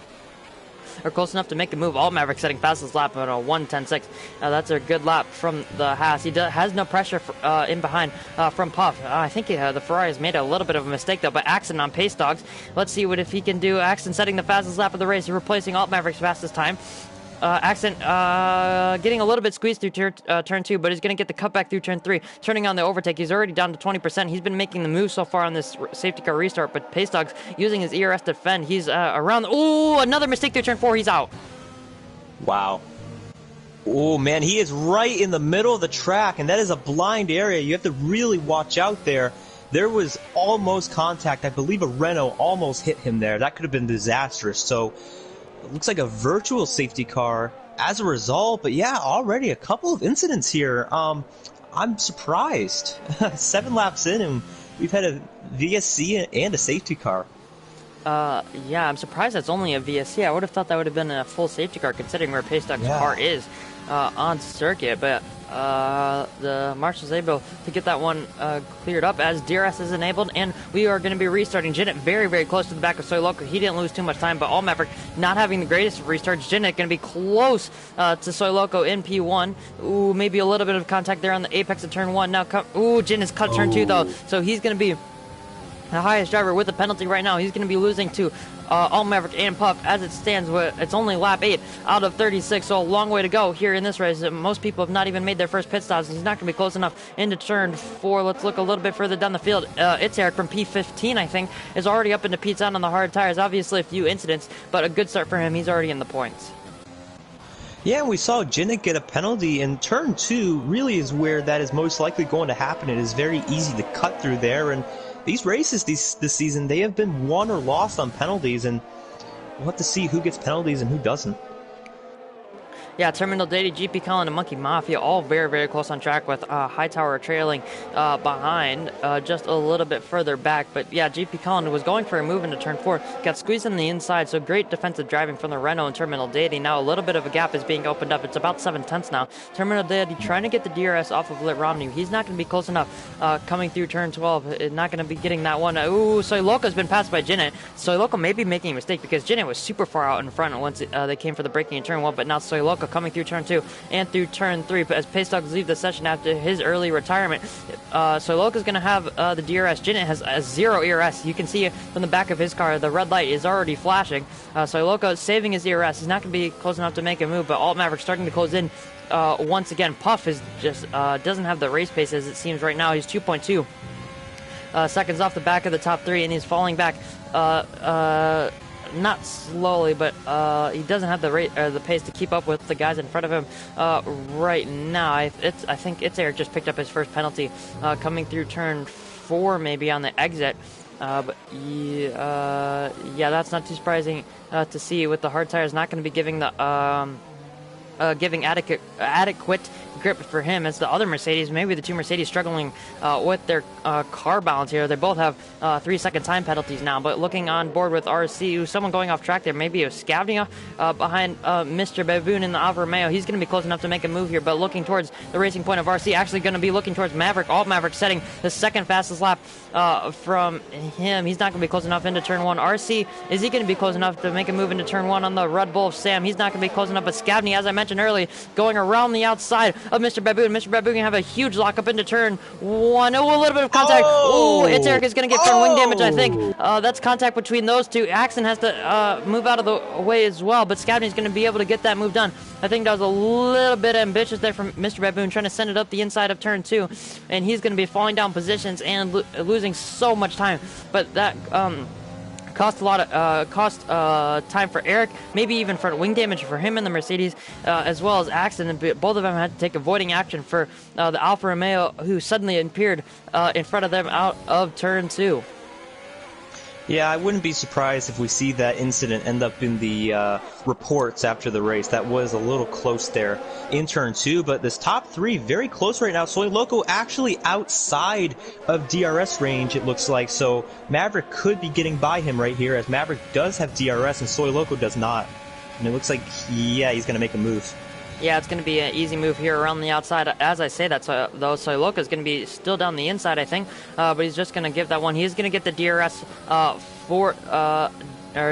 Or close enough to make a move. All Maverick setting fastest lap at a 1:10.6. That's a good lap from the Haas. He has no pressure in behind from Puff. I think the Ferrari has made a little bit of a mistake though, but Axon on Pace Dogs. Let's see if he can do. Axon setting the fastest lap of the race, replacing Alt Maverick's fastest time. Accent getting a little bit squeezed through turn 2, but he's going to get the cutback through turn 3, turning on the overtake. He's already down to 20%. He's been making the move so far on this safety car restart, but Pace Dog's using his ERS to defend. He's around. Oh, another mistake through turn 4. He's out. Wow. Oh, man, he is right in the middle of the track, and that is a blind area. You have to really watch out there. There was almost contact. I believe a Renault almost hit him there. That could have been disastrous. So it looks like a virtual safety car as a result, but yeah, already a couple of incidents here. I'm surprised. 7 laps in, and we've had a VSC and a safety car. Yeah, I'm surprised that's only a VSC. I would have thought that would have been a full safety car considering where Paystock's car is on circuit. But the Marshal's able to get that one cleared up as DRS is enabled, and we are going to be restarting. Jinnit very, very close to the back of Soy Loco. He didn't lose too much time, but All Maverick not having the greatest of restarts. Jinnit going to be close to Soy Loco in P1. Ooh, maybe a little bit of contact there on the apex of turn 1. Now, ooh, Jinnit's cut turn 2 though, so he's going to be the highest driver with a penalty right now. He's going to be losing to All Maverick and Puff as it stands. It's only lap 8 out of 36, so a long way to go here in this race. Most people have not even made their first pit stops. He's not going to be close enough into turn 4. Let's look a little bit further down the field. It's Eric from P15, I think, is already up into P10 on the hard tires. Obviously a few incidents, but a good start for him. He's already in the points. Yeah, we saw Jinnit get a penalty, and turn 2 really is where that is most likely going to happen. It is very easy to cut through there, and these races this season, they have been won or lost on penalties, and we'll have to see who gets penalties and who doesn't. Yeah, Terminal Data, GP Colin, and Monkey Mafia all very, very close on track with Hightower trailing behind just a little bit further back. But yeah, GP Colin was going for a move into turn 4, got squeezed on the inside, so great defensive driving from the Renault and Terminal Data. Now a little bit of a gap is being opened up. It's about 7/10 now. Terminal Data trying to get the DRS off of Lit Romney. He's not going to be close enough coming through turn 12. Not going to be getting that one. Ooh, Soy Loco's been passed by Jinnit. Soy Loco may be making a mistake because Jinnit was super far out in front once they came for the braking in turn 1, but now Soy Loco coming through turn 2 and through turn 3 as Paystock leave the session after his early retirement. Soy Loco's going to have the DRS. Jinnit has a 0 ERS. You can see from the back of his car the red light is already flashing. Soy Loco is saving his ERS. He's not going to be close enough to make a move, but Alt Maverick starting to close in once again. Puff is just doesn't have the race pace as it seems right now. He's 2.2 seconds off the back of the top 3, and he's falling back not slowly, but he doesn't have the pace to keep up with the guys in front of him right now. I think it's Eric just picked up his first penalty coming through turn 4 maybe on the exit. But yeah, that's not too surprising to see with the hard tires not going to be giving the giving adequate grip for him as the other Mercedes, maybe the two Mercedes struggling with their car balance here. They both have 3-second time penalties now, but looking on board with RC, who's someone going off track there, maybe a Scavnia behind Mr. Baboon in the Alfa Romeo. He's going to be close enough to make a move here, but looking towards the racing point of RC, actually going to be looking towards Maverick. Alt Maverick setting the second fastest lap from him. He's not going to be close enough into turn 1. RC, is he going to be close enough to make a move into turn 1 on the Red Bull of Sam? He's not going to be close enough, but Scavnia, as I mentioned earlier, going around the outside of Mr. Baboon. Mr. Baboon can have a huge lockup into turn 1. Oh, a little bit of contact. Oh, it's Eric is going to get front wing damage, I think. That's contact between those two. Axon has to move out of the way as well, but Scavney is going to be able to get that move done. I think that was a little bit ambitious there from Mr. Baboon, trying to send it up the inside of turn 2, and he's going to be falling down positions and losing so much time. But that cost a lot of time for Eric, maybe even front wing damage for him in the Mercedes, as well as accident. Both of them had to take avoiding action for the Alfa Romeo, who suddenly appeared in front of them out of turn 2. Yeah, I wouldn't be surprised if we see that incident end up in the reports after the race. That was a little close there in turn 2, but this top 3 very close right now. Soy Loco actually outside of DRS range, it looks like, so Maverick could be getting by him right here, as Maverick does have DRS and Soy Loco does not. And it looks like, yeah, he's going to make a move. Yeah, it's going to be an easy move here around the outside. As I say that, though, Soy Loco is going to be still down the inside, I think. But he's just going to give that one. He's going to get the DRS or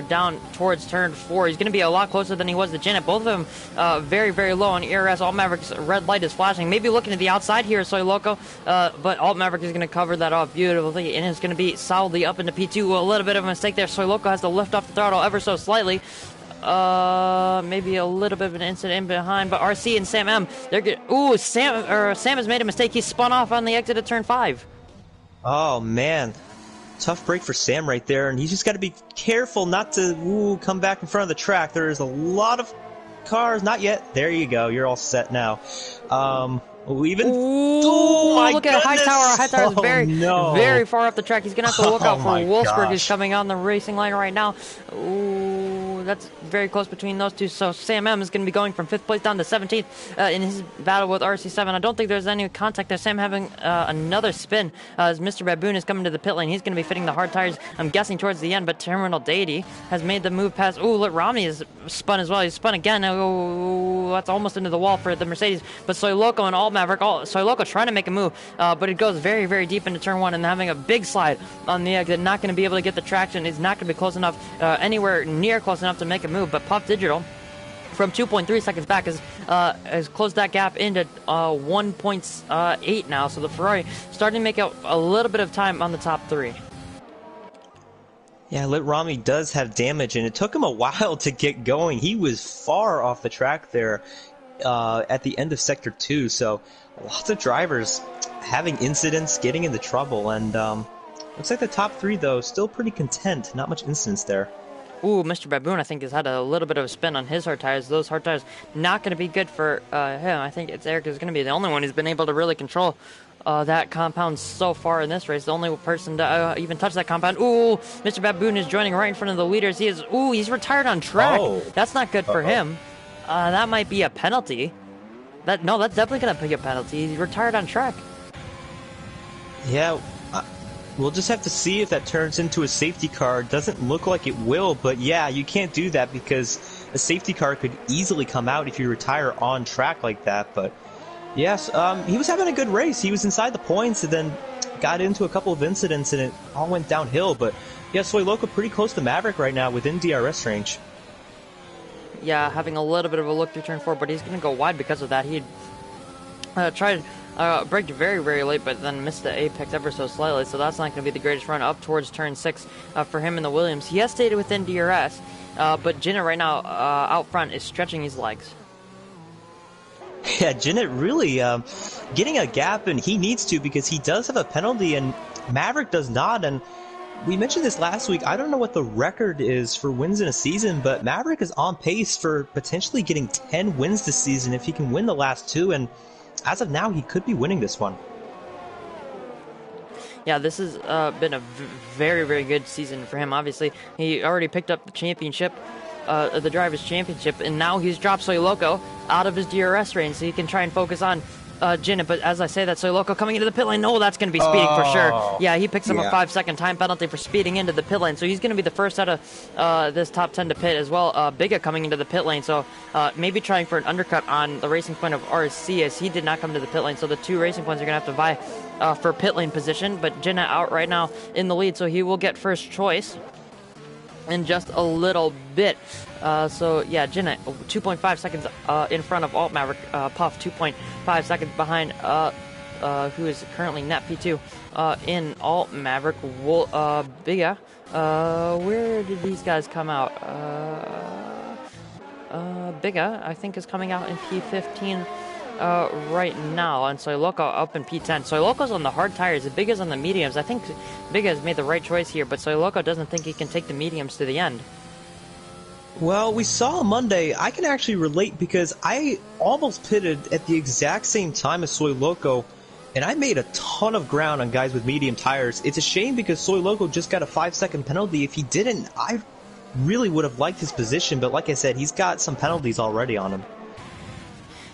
down towards turn 4. He's going to be a lot closer than he was to Janet. Both of them very, very low on ERS. Alt Maverick's red light is flashing. Maybe looking to the outside here, Soy Loco. But Alt Maverick is going to cover that off beautifully, and it's going to be solidly up into P2. A little bit of a mistake there. Soy Loco has to lift off the throttle ever so slightly. Maybe a little bit of an incident in behind, but RC and Sam M, they're good. Ooh, Sam has made a mistake. He spun off on the exit of turn 5. Oh man, tough break for Sam right there, and he's just got to be careful not to come back in front of the track. There's a lot of cars. Not yet. There you go. You're all set now. Oh my look goodness. at Hightower. Hightower is very far up the track. He's gonna have to look out for Wolfsburg, who's coming on the racing line right now. Ooh, that's very close between those two. So Sam M is going to be going from 5th place down to 17th in his battle with RC7. I don't think there's any contact there. Sam having another spin as Mr. Baboon is coming to the pit lane. He's going to be fitting the hard tires, I'm guessing, towards the end, but Terminal Deity has made the move past. Ooh, look, Rami is spun as well. He's spun again. Oh, that's almost into the wall for the Mercedes, but Soy Loco and Alt Maverick, Soy Loco trying to make a move, but it goes very, very deep into turn 1 and having a big slide on the exit. Not going to be able to get the traction. He's not going to be close enough, anywhere near close enough to make a move, but Puff Digital from 2.3 seconds back has closed that gap into 1.8 now, so the Ferrari starting to make out a little bit of time on the top 3. Yeah, Lit Rami does have damage, and it took him a while to get going. He was far off the track there at the end of Sector 2, so lots of drivers having incidents, getting into trouble, and looks like the top 3, though, still pretty content. Not much incidents there. Ooh, Mr. Baboon, I think, has had a little bit of a spin on his hard tires. Those hard tires not going to be good for him. I think it's Eric is going to be the only one who's been able to really control that compound so far in this race. The only person to even touch that compound. Ooh, Mr. Baboon is joining right in front of the leaders. He's retired on track. Oh. That's not good for him. That might be a penalty. That's definitely going to be a penalty. He's retired on track. Yeah, we'll just have to see if that turns into a safety car. Doesn't look like it will, but yeah, you can't do that because a safety car could easily come out if you retire on track like that. But yes, he was having a good race. He was inside the points and then got into a couple of incidents and it all went downhill. But yeah, Soy Loco pretty close to Maverick right now within DRS range. Yeah, having a little bit of a look through turn 4, but he's going to go wide because of that. He tried braked very, very late, but then missed the apex ever so slightly, so that's not going to be the greatest run up towards turn 6 for him in the Williams. He has stayed within DRS, but Jinnah right now out front is stretching his legs. Yeah, Jinnah really getting a gap, and he needs to because he does have a penalty, and Maverick does not. And we mentioned this last week. I don't know what the record is for wins in a season, but Maverick is on pace for potentially getting 10 wins this season if he can win the last 2, and as of now, he could be winning this one. Yeah, this has been a very, very good season for him. Obviously, he already picked up the championship, the Drivers' Championship, and now he's dropped Soy Loco out of his DRS range, so he can try and focus on Jinnah. But as I say that, Soy Loco coming into the pit lane, no, that's going to be speeding for sure. Yeah, he picks up a 5-second time penalty for speeding into the pit lane, so he's going to be the first out of this top 10 to pit as well. Biga coming into the pit lane, so maybe trying for an undercut on the Racing Point of RC as he did not come to the pit lane, so the 2 Racing Points are going to have to vie for pit lane position, but Jinnah out right now in the lead, so he will get first choice in just a little bit. So yeah, Jinnah 2.5 seconds in front of Alt Maverick. Puff 2.5 seconds behind who is currently net P2 in Alt Maverick. Biga, where did these guys come out? Biga, I think, is coming out in P15 right now, and Soy Loco up in P10. Soy Loco's on the hard tires, Biga's on the mediums. I think Biga has made the right choice here, but Soy Loco doesn't think he can take the mediums to the end. Well, we saw Monday. I can actually relate because I almost pitted at the exact same time as Soy Loco, and I made a ton of ground on guys with medium tires. It's a shame because Soy Loco just got a 5-second penalty. If he didn't, I really would have liked his position, but like I said, he's got some penalties already on him.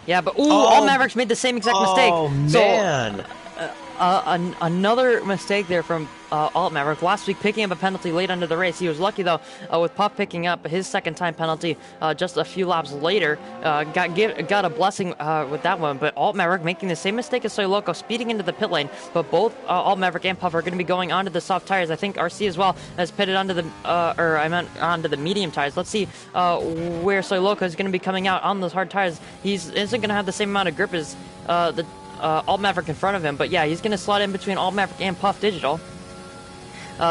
Yeah, but All Mavericks made the same exact mistake. Oh, man. So, another mistake there from Alt Maverick. Last week, picking up a penalty late into the race. He was lucky, though, with Puff picking up his second-time penalty just a few laps later. Got a blessing with that one, but Alt Maverick making the same mistake as Soy Loco, speeding into the pit lane. But both Alt Maverick and Puff are going to be going onto the soft tires. I think RC as well has pitted onto the, onto the medium tires. Let's see where Soy Loco is going to be coming out on those hard tires. He isn't going to have the same amount of grip as the Alt Maverick in front of him, but yeah, he's going to slot in between Alt Maverick and Puff Digital.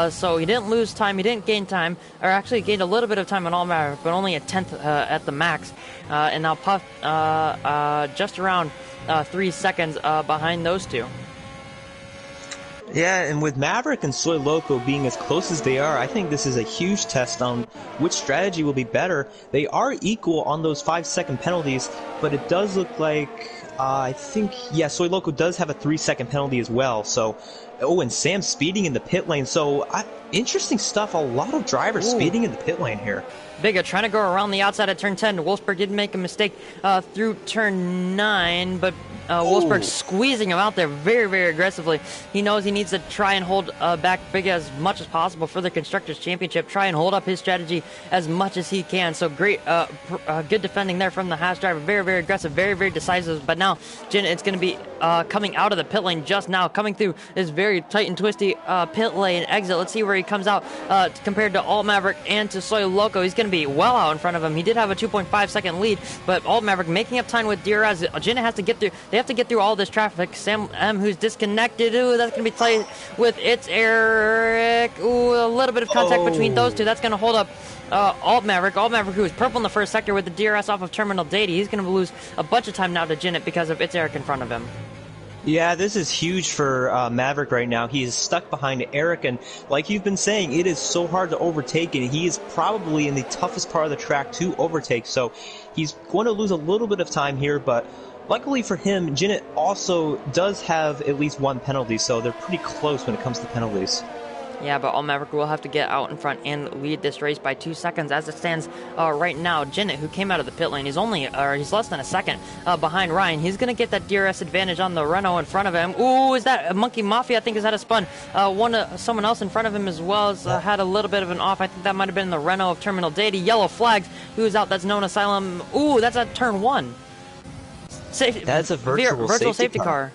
So he didn't lose time, he didn't gain time, or actually gained a little bit of time on Alt Maverick, but only a 10th at the max. And now Puff just around 3 seconds behind those two. Yeah, and with Maverick and Soy Loco being as close as they are, I think this is a huge test on which strategy will be better. They are equal on those 5-second penalties, but it does look like, I think, yeah, Soy Loco does have a 3-second penalty as well. So Oh, and Sam speeding in the pit lane. So interesting stuff. A lot of drivers speeding in the pit lane here. Biga trying to go around the outside of turn 10. Wolfsburg did make a mistake through turn 9, but Wolfsburg squeezing him out there very, very aggressively. He knows he needs to try and hold back Biga as much as possible for the Constructors' Championship, try and hold up his strategy as much as he can. So great, good defending there from the Haas driver. Very, very aggressive, very, very decisive. But now, Jin, it's going to be coming out of the pit lane just now, coming through this very tight and twisty pit lane exit. Let's see where he comes out compared to Alt Maverick and to Soy Loco. He's going to be well out in front of him. He did have a 2.5 second lead, but Alt Maverick making up time with DRS. Jenna has to get through. They have to get through all this traffic. Sam M, who's disconnected. Ooh, that's going to be tight with It's Eric. Ooh, a little bit of contact between those two. That's going to hold up Alt Maverick, who was purple in the first sector with the DRS off of Terminal Data. He's going to lose a bunch of time now to Jinnit because of It's Eric in front of him. Yeah, this is huge for Maverick right now. He is stuck behind Eric, and like you've been saying, it is so hard to overtake, and he is probably in the toughest part of the track to overtake, so he's going to lose a little bit of time here, but luckily for him, Jinnit also does have at least one penalty, so they're pretty close when it comes to penalties. Yeah, but Alt Maverick will have to get out in front and lead this race by 2 seconds as it stands right now. Jinnit, who came out of the pit lane, he's less than a second behind Ryan. He's going to get that DRS advantage on the Renault in front of him. Ooh, is that Monkey Mafia? I think has had a spun. Someone else in front of him as well has had a little bit of an off. I think that might have been the Renault of Terminal Data. Yellow flags. Who's out? That's Known Asylum. Ooh, that's at turn 1. That's a virtual safety car.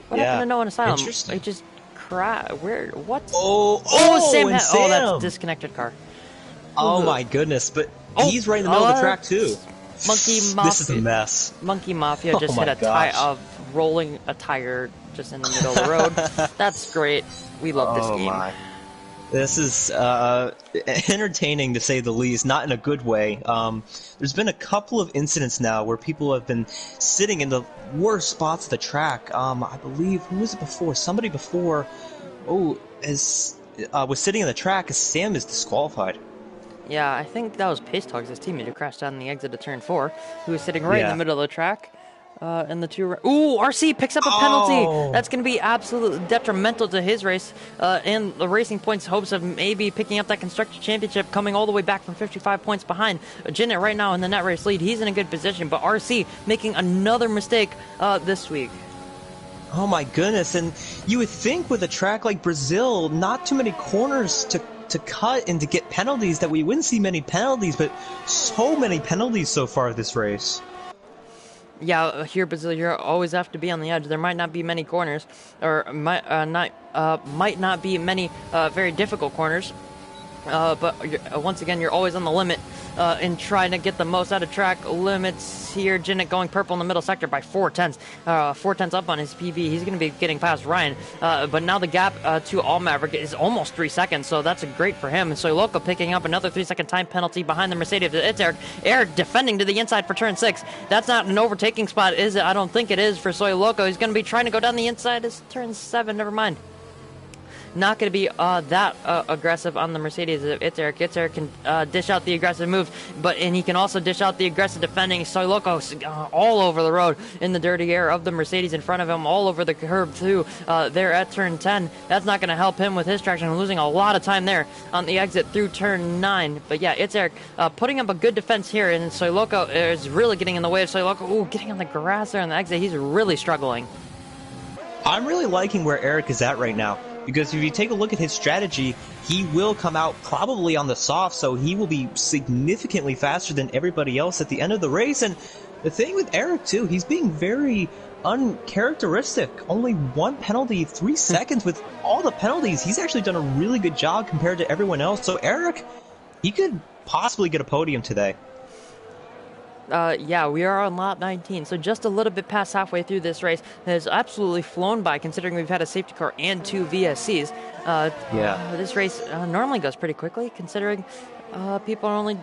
What happened to Known Asylum? Interesting. It just where? What? Sam. That's disconnected car. Oh my goodness! But he's right in the middle of the track too. Monkey Mafia. This is a mess. Monkey Mafia just hit rolling a tire just in the middle of the road. That's great. We love this game. My. This is entertaining to say the least, not in a good way. There's been a couple of incidents now where people have been sitting in the worst spots of the track. I believe, who was it before? Somebody before, was sitting in the track as Sam is disqualified. Yeah, I think that was Pace Dogs, his teammate, who crashed down the exit of turn 4, who was sitting right in the middle of the track. And the two... Ooh, RC picks up a penalty. That's going to be absolutely detrimental to his race and the Racing Point's hopes of maybe picking up that Constructor Championship, coming all the way back from 55 points behind. Jinnit right now in the net race lead. He's in a good position, but RC making another mistake this week. Oh my goodness, and you would think with a track like Brazil, not too many corners to cut and to get penalties, that we wouldn't see many penalties, but so many penalties so far this race. Yeah, here Brazil, you always have to be on the edge. There might not be many corners, or might not be many very difficult corners. But once again, you're always on the limit in trying to get the most out of track limits here. Jinnit going purple in the middle sector by 4/10. 4/10 up on his PB. He's going to be getting past Ryan. But now the gap to Alt Maverick is almost 3 seconds, so that's great for him. And so Loco picking up another 3-second time penalty behind the Mercedes. It's Eric. Eric defending to the inside for turn 6. That's not an overtaking spot, is it? I don't think it is for Soy Loco. He's going to be trying to go down the inside. It's turn 7. Never mind. Not going to be that aggressive on the Mercedes. It's Eric. It's Eric can dish out the aggressive moves, and he can also dish out the aggressive defending. Soy Loco all over the road in the dirty air of the Mercedes in front of him, all over the curb too. There at turn 10. That's not going to help him with his traction. Losing a lot of time there on the exit through turn 9. But yeah, it's Eric putting up a good defense here, and Soy Loco is really getting in the way of Soy Loco. Ooh, getting on the grass there on the exit. He's really struggling. I'm really liking where Eric is at right now. Because if you take a look at his strategy, he will come out probably on the soft, so he will be significantly faster than everybody else at the end of the race. And the thing with Eric, too, he's being very uncharacteristic. Only one penalty, 3 seconds. With all the penalties, he's actually done a really good job compared to everyone else. So Eric, he could possibly get a podium today. Yeah, we are on lap 19, so just a little bit past halfway through this race. It has absolutely flown by, considering we've had a safety car and 2 VSCs. This race normally goes pretty quickly, considering people are only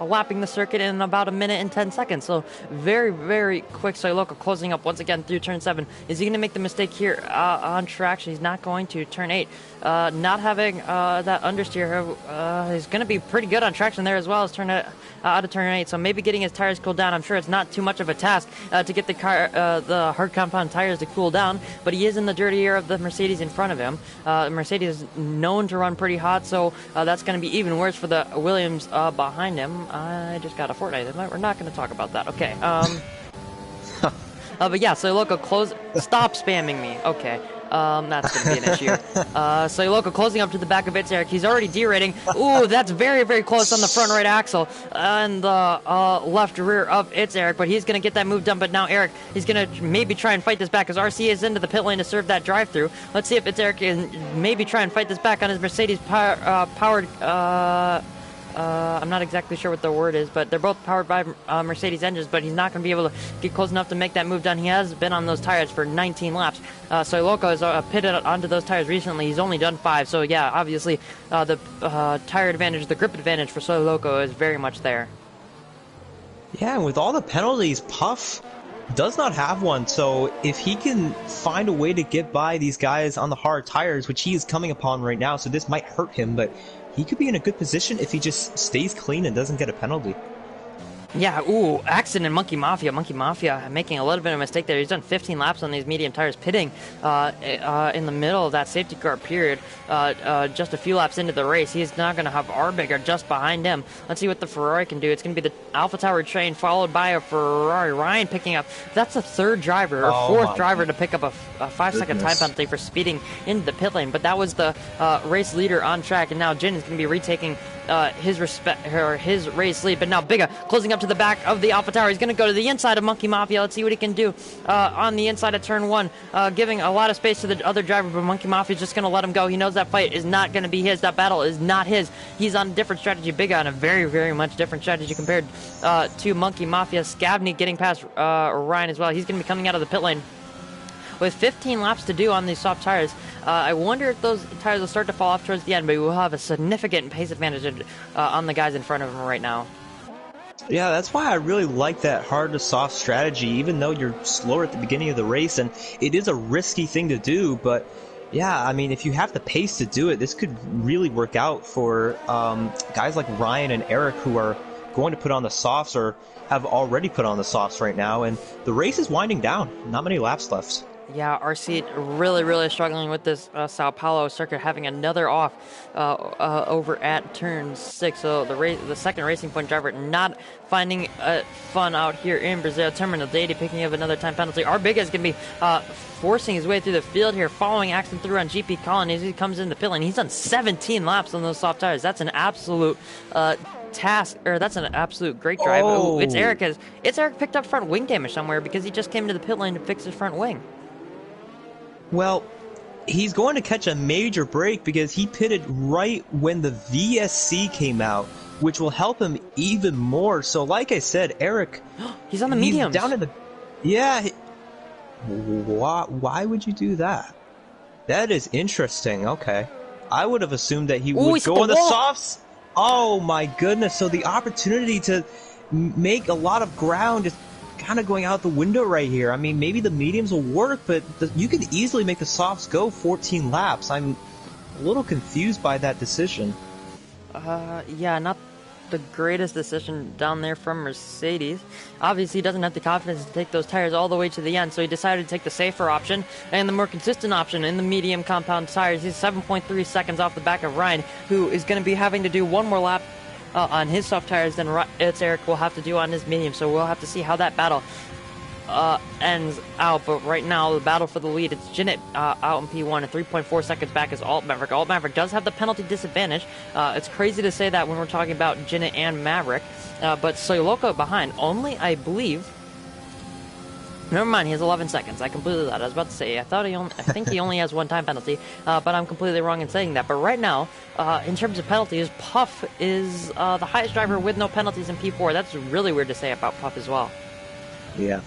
lapping the circuit in about a minute and 10 seconds. So very, very quick. Soiloko closing up once again through turn 7. Is he going to make the mistake here on traction? He's not going to. Turn 8. Not having that understeer is going to be pretty good on traction there as well as out of turn 8. So maybe getting his tires cooled down. I'm sure it's not too much of a task to get the hard compound tires to cool down, but he is in the dirty air of the Mercedes in front of him. Mercedes is known to run pretty hot, so that's going to be even worse for the Williams behind him. I just got a Fortnite. We're not going to talk about that. Okay. But yeah, Soiloko stop spamming me. Okay. That's going to be an issue. Soiloko closing up to the back of It's Eric. He's already derating. Ooh, that's very, very close on the front right axle and the left rear of It's Eric, but he's going to get that move done. But now Eric, he's going to maybe try and fight this back because RC is into the pit lane to serve that drive-through. Let's see if It's Eric can maybe try and fight this back on his Mercedes powered... I'm not exactly sure what the word is, but they're both powered by Mercedes engines, but he's not going to be able to get close enough to make that move done. He has been on those tires for 19 laps. Soiloko has pitted onto those tires recently. He's only done 5, so yeah, obviously the tire advantage, the grip advantage for Soiloko is very much there. Yeah, and with all the penalties, Puff does not have one, so if he can find a way to get by these guys on the hard tires, which he is coming upon right now, so this might hurt him, but he could be in a good position if he just stays clean and doesn't get a penalty. Yeah, ooh, accident Monkey Mafia. Monkey Mafia making a little bit of a mistake there. He's done 15 laps on these medium tires, pitting in the middle of that safety car period, just a few laps into the race. He's not going to have Arbigger just behind him. Let's see what the Ferrari can do. It's going to be the Alpha Tower train followed by a Ferrari. Ryan picking up. That's the third driver, or fourth driver to pick up a 5-second time penalty for speeding into the pit lane. But that was the race leader on track, and now Jin is going to be retaking his race lead. But now Bigga closing up to the back of the Alpha Tower. He's going to go to the inside of Monkey Mafia. Let's see what he can do on the inside of turn 1, giving a lot of space to the other driver, but Monkey Mafia is just going to let him go. He knows that fight is not going to be his. That battle is not his. He's on a different strategy. Bigga on a very, very much different strategy compared to Monkey Mafia. Scavney getting past Ryan as well. He's going to be coming out of the pit lane with 15 laps to do on these soft tires. I wonder if those tires will start to fall off towards the end, but we'll have a significant pace advantage on the guys in front of him right now. Yeah, that's why I really like that hard to soft strategy, even though you're slower at the beginning of the race, and it is a risky thing to do, but yeah, I mean, if you have the pace to do it, this could really work out for guys like Ryan and Eric who are going to put on the softs or have already put on the softs right now, and the race is winding down. Not many laps left. Yeah, RC really, really struggling with this Sao Paulo circuit, having another off over at turn 6. So the second Racing Point driver not finding fun out here in Brazil. Terminal Dady picking up another time penalty. Arbigga is going to be forcing his way through the field here, following Axton through on GP Colin as he comes in the pit lane. He's done 17 laps on those soft tires. That's an absolute that's an absolute great drive. Oh. It's Eric picked up front wing damage somewhere because he just came into the pit lane to fix his front wing. Well, he's going to catch a major break because he pitted right when the VSC came out, which will help him even more. So, like I said, Eric, he's on the mediums. Down in the, yeah. Why would you do that? That is interesting. Okay, I would have assumed that he would go on the softs. Oh my goodness! So the opportunity to make a lot of ground is kind of going out the window right here. I mean, maybe the mediums will work, but you could easily make the softs go 14 laps. I'm a little confused by that decision. Yeah, not the greatest decision down there from Mercedes. Obviously, he doesn't have the confidence to take those tires all the way to the end, so he decided to take the safer option and the more consistent option in the medium compound tires. He's 7.3 seconds off the back of Ryan, who is going to be having to do one more lap on his soft tires than it's Eric will have to do on his medium, so we'll have to see how that battle ends out. But right now, the battle for the lead, it's Jinnit out in P1 and 3.4 seconds back is Alt Maverick. Alt Maverick does have the penalty disadvantage. It's crazy to say that when we're talking about Jinnit and Maverick, but Soiloko behind only, I believe. Never mind, he has 11 seconds. I completely lied. I was about to say, I think he only has one time penalty, but I'm completely wrong in saying that. But right now, in terms of penalties, Puff is the highest driver with no penalties in P4. That's really weird to say about Puff as well. Yeah.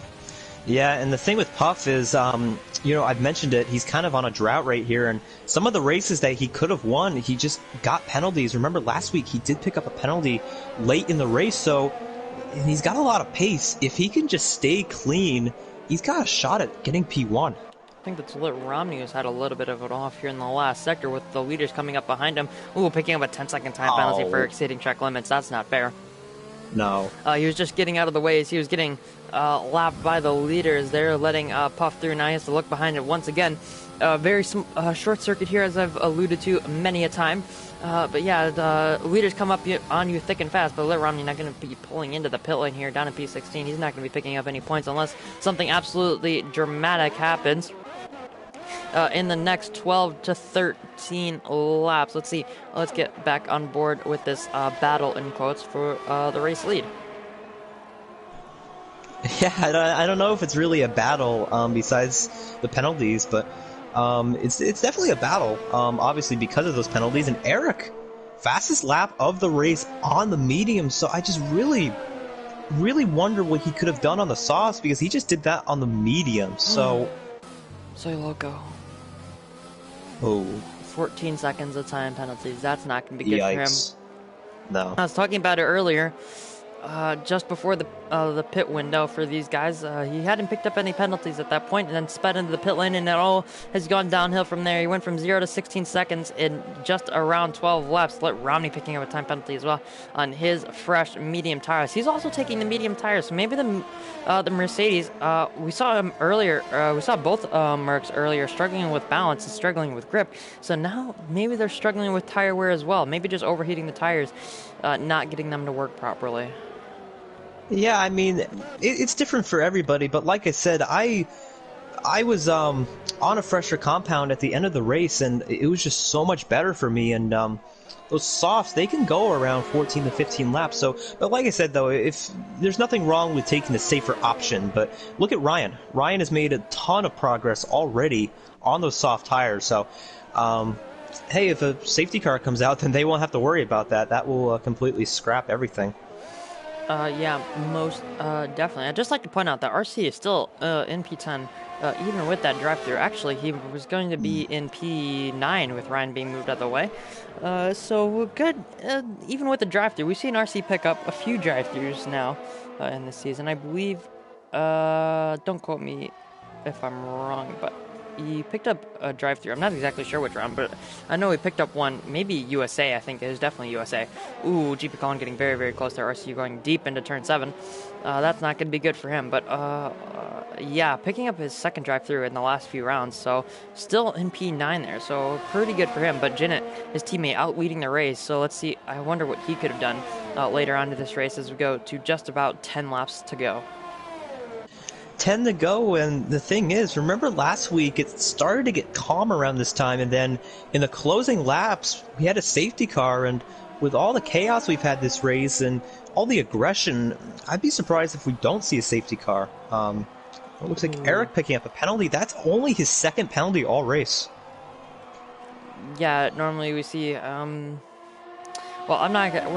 Yeah, and the thing with Puff is, I've mentioned it, he's kind of on a drought right here, and some of the races that he could have won, he just got penalties. Remember last week he did pick up a penalty late in the race, so and he's got a lot of pace. If he can just stay clean, he's got a shot at getting P1. I think that's Romney who's had a little bit of it off here in the last sector with the leaders coming up behind him. Ooh, picking up a 10-second time penalty for exceeding track limits. That's not fair. No. He was just getting out of the way as he was getting lapped by the leaders there, letting Puff through. Now he has to look behind it once again. Very short circuit here, as I've alluded to many a time. But yeah, the leaders come up on you thick and fast, but Romney not going to be pulling into the pit lane here down in P16. He's not going to be picking up any points unless something absolutely dramatic happens. In the next 12 to 13 laps. Let's see. Let's get back on board with this battle, in quotes, for the race lead. Yeah, I don't know if it's really a battle besides the penalties, but it's definitely a battle, obviously because of those penalties. And Eric, fastest lap of the race on the medium, so I just really wonder what he could have done on the softs, because he just did that on the medium, so... Soy Loco. Oh. 14 seconds of time penalties. That's not going to be good Yikes. for him. No. I was talking about it earlier. Just before the pit window for these guys, he hadn't picked up any penalties at that point, and then sped into the pit lane, and it all has gone downhill from there. He went from 0 to 16 seconds in just around 12 laps. Let Romney picking up a time penalty as well on his fresh medium tires. He's also taking the medium tires, so maybe the Mercedes. We saw him earlier. We saw both Mercs earlier struggling with balance and struggling with grip. So now maybe they're struggling with tire wear as well. Maybe just overheating the tires, not getting them to work properly. Yeah, I mean, it's different for everybody, but like I said, I was on a fresher compound at the end of the race, and it was just so much better for me, and those softs, they can go around 14 to 15 laps, so, but like I said, though, if there's nothing wrong with taking the safer option, but look at Ryan. Ryan has made a ton of progress already on those soft tires, so, hey, if a safety car comes out, then they won't have to worry about that. That will completely scrap everything. Yeah, most definitely. I'd just like to point out that RC is still in P10, even with that drive-through. Actually, he was going to be in P9 with Ryan being moved out of the way. So good, even with the drive-through. We've seen RC pick up a few drive-throughs now in this season. I believe, don't quote me if I'm wrong, but he picked up a drive-through. I'm not exactly sure which round, but I know he picked up one. Maybe USA, I think. It was definitely USA. Ooh, GP Colin getting very, very close to RCU, going deep into turn 7. That's not going to be good for him. But, yeah, picking up his second drive-through in the last few rounds. So, still in P9 there. So, pretty good for him. But Jinnit, his teammate, out-leading the race. So, let's see. I wonder what he could have done later on in this race as we go to just about 10 laps to go. 10 to go, and the thing is, remember last week it started to get calm around this time, and then in the closing laps we had a safety car, and with all the chaos we've had this race and all the aggression, I'd be surprised if we don't see a safety car. It looks like Eric picking up a penalty. That's only his second penalty all race. Yeah, normally we see well, I'm not gonna,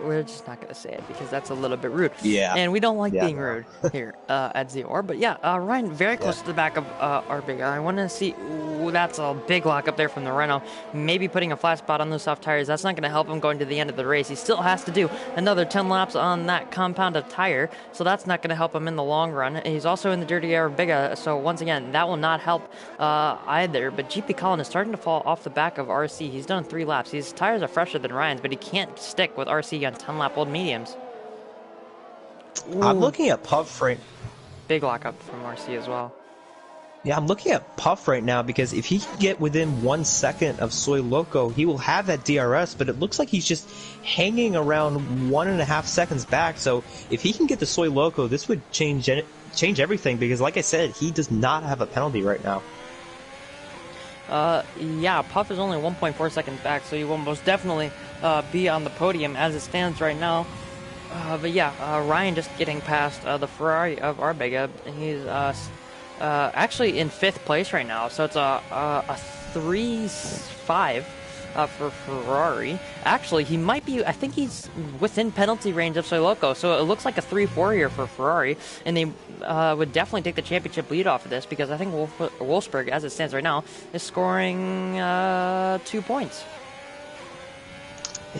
we're just not gonna say it because that's a little bit rude. Yeah. And we don't like being rude here at ZOR. But yeah, Ryan very close to the back of our big guy. I want to see. Ooh, that's a big lock up there from the Renault. Maybe putting a flat spot on those soft tires. That's not going to help him going to the end of the race. He still has to do another 10 laps on that compounded tire, so that's not going to help him in the long run. He's also in the dirty air bigger, so once again, that will not help either. But GP Colin is starting to fall off the back of RC. He's done 3 laps. His tires are fresher than Ryan's, but he can't stick with RC on 10-lap old mediums. Ooh. I'm looking at Puff right. Big lockup from RC as well. Yeah, I'm looking at Puff right now because if he can get within 1 second of Soy Loco, he will have that DRS, but it looks like he's just hanging around 1.5 seconds back. So if he can get the Soy Loco, this would change everything because, like I said, he does not have a penalty right now. Yeah, Puff is only 1.4 seconds back, so he will most definitely be on the podium as it stands right now. But yeah, Ryan just getting past the Ferrari of Arbega. He's actually in 5th place right now, so it's a 3-5 for Ferrari. Actually, he might be, I think he's within penalty range of Soiloco, so it looks like a 3-4 here for Ferrari, and they would definitely take the championship lead off of this, because I think Wolfsburg, as it stands right now, is scoring 2 points.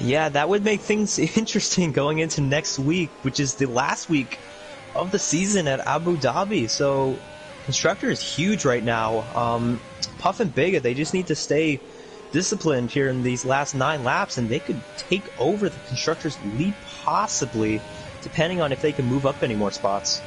Yeah, that would make things interesting going into next week, which is the last week of the season at Abu Dhabi. So Constructor is huge right now. Puff and Bega, they just need to stay disciplined here in these last 9 laps, and they could take over the Constructors' lead possibly, depending on if they can move up any more spots.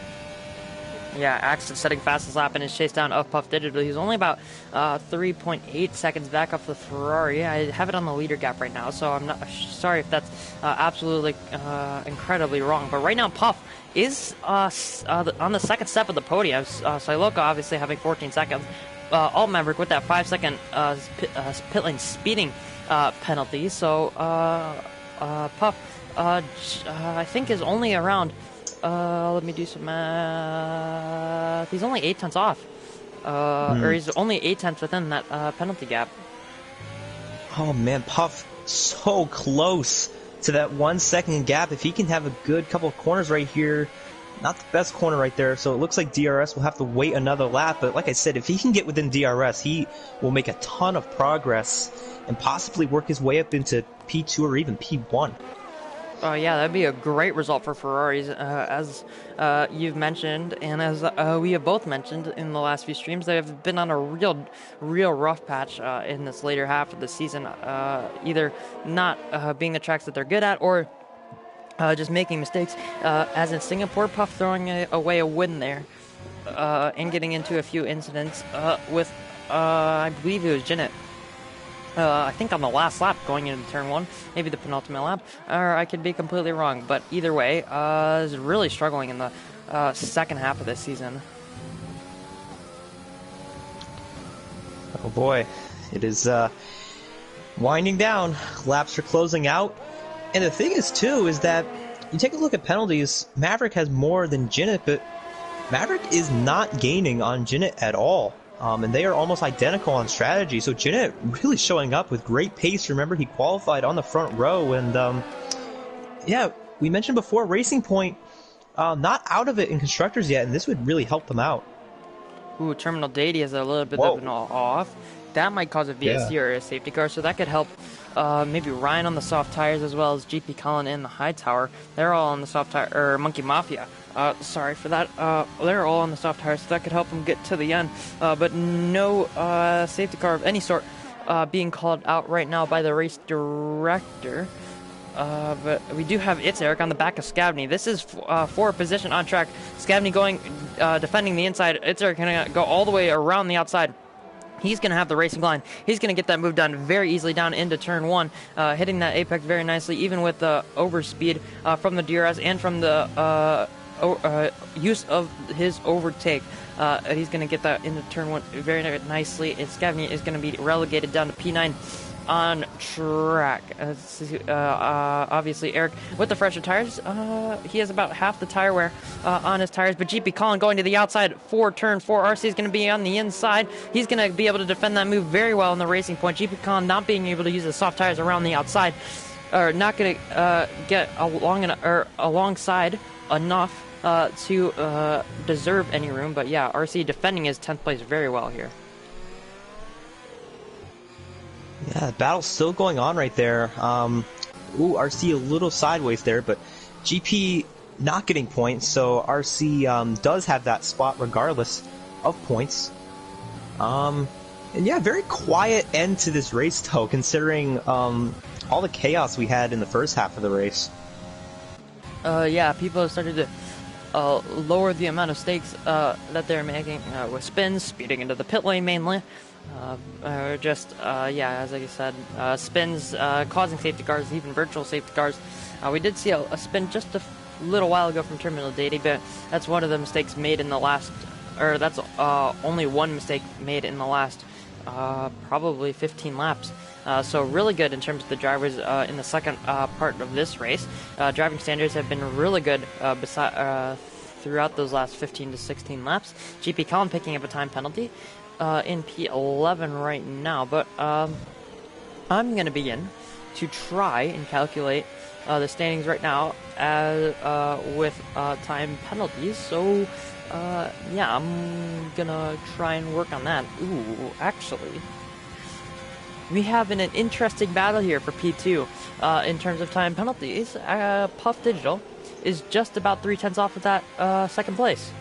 Yeah, Axton setting fastest lap in his chase down of Puff digitally. He's only about 3.8 seconds back off the Ferrari. I have it on the leader gap right now, so I'm not sorry if that's absolutely incredibly wrong. But right now, Puff is on the second step of the podium. Soiloco obviously having 14 seconds. Alt Maverick with that 5-second pit lane speeding penalty. So Puff, I think, is only around. Let me do some math. He's only 8 tenths off. Or he's only 8 tenths within that penalty gap. Oh man, Puff so close to that 1 second gap. If he can have a good couple of corners right here, not the best corner right there, so it looks like DRS will have to wait another lap. But like I said, if he can get within DRS, he will make a ton of progress and possibly work his way up into P2 or even P1. Yeah, that'd be a great result for Ferraris, as you've mentioned, and as we have both mentioned in the last few streams. They have been on a real rough patch in this later half of the season, either not being the tracks that they're good at, or just making mistakes. As in Singapore, Puff throwing away a win there, and getting into a few incidents with, I believe it was Zenith. I think on the last lap going into turn 1, maybe the penultimate lap, or I could be completely wrong. But either way, is really struggling in the second half of this season. Oh boy, it is winding down. Laps are closing out. And the thing is, too, is that you take a look at penalties, Maverick has more than Zenith, but Maverick is not gaining on Zenith at all. And they are almost identical on strategy. So Zenith really showing up with great pace. Remember, he qualified on the front row. And yeah, we mentioned before, Racing Point not out of it in Constructors yet, and this would really help them out. Ooh, Terminal Deity is a little bit of an off. That might cause a VSC or a safety car, so that could help maybe Ryan on the soft tires, as well as GP Colin in the high tower. They're all on the soft tire, or Monkey Mafia. Sorry for that. They're all on the soft tires, so that could help them get to the end. But no safety car of any sort being called out right now by the race director. But we do have Eric on the back of Scavney. This is for a position on track. Scavney going, defending the inside. Eric going to go all the way around the outside. He's going to have the racing line. He's going to get that move done very easily down into turn 1, hitting that apex very nicely, even with the overspeed from the DRS and from the use of his overtake. He's going to get that into turn 1 very nicely, and Scavney is going to be relegated down to P9 on track. Obviously, Eric with the fresher tires, he has about half the tire wear on his tires, but GP Colin going to the outside for turn 4. RC is going to be on the inside. He's going to be able to defend that move very well in the Racing Point. GP Colin not being able to use the soft tires around the outside, or not going to get alongside enough to deserve any room. But yeah, RC defending his 10th place very well here. Yeah, the battle's still going on right there. RC a little sideways there, but GP not getting points, so RC does have that spot regardless of points. And yeah, very quiet end to this race though, considering all the chaos we had in the first half of the race. Yeah, people have started to lower the amount of stakes that they're making with spins, speeding into the pit lane mainly. Yeah, as I said, spins causing safety cars, even virtual safety cars. We did see a spin just a little while ago from Terminal Deity, but that's one of the mistakes made in the last, or that's only one mistake made in the last probably 15 laps. So really good in terms of the drivers in the second part of this race. Driving standards have been really good throughout those last 15 to 16 laps. GP Colin picking up a time penalty in P11 right now, but I'm going to begin to try and calculate the standings right now with time penalties. So, yeah, I'm going to try and work on that. Ooh, actually, we have an interesting battle here for P2 in terms of time penalties. Puff Digital is just about 3/10 off of that second place.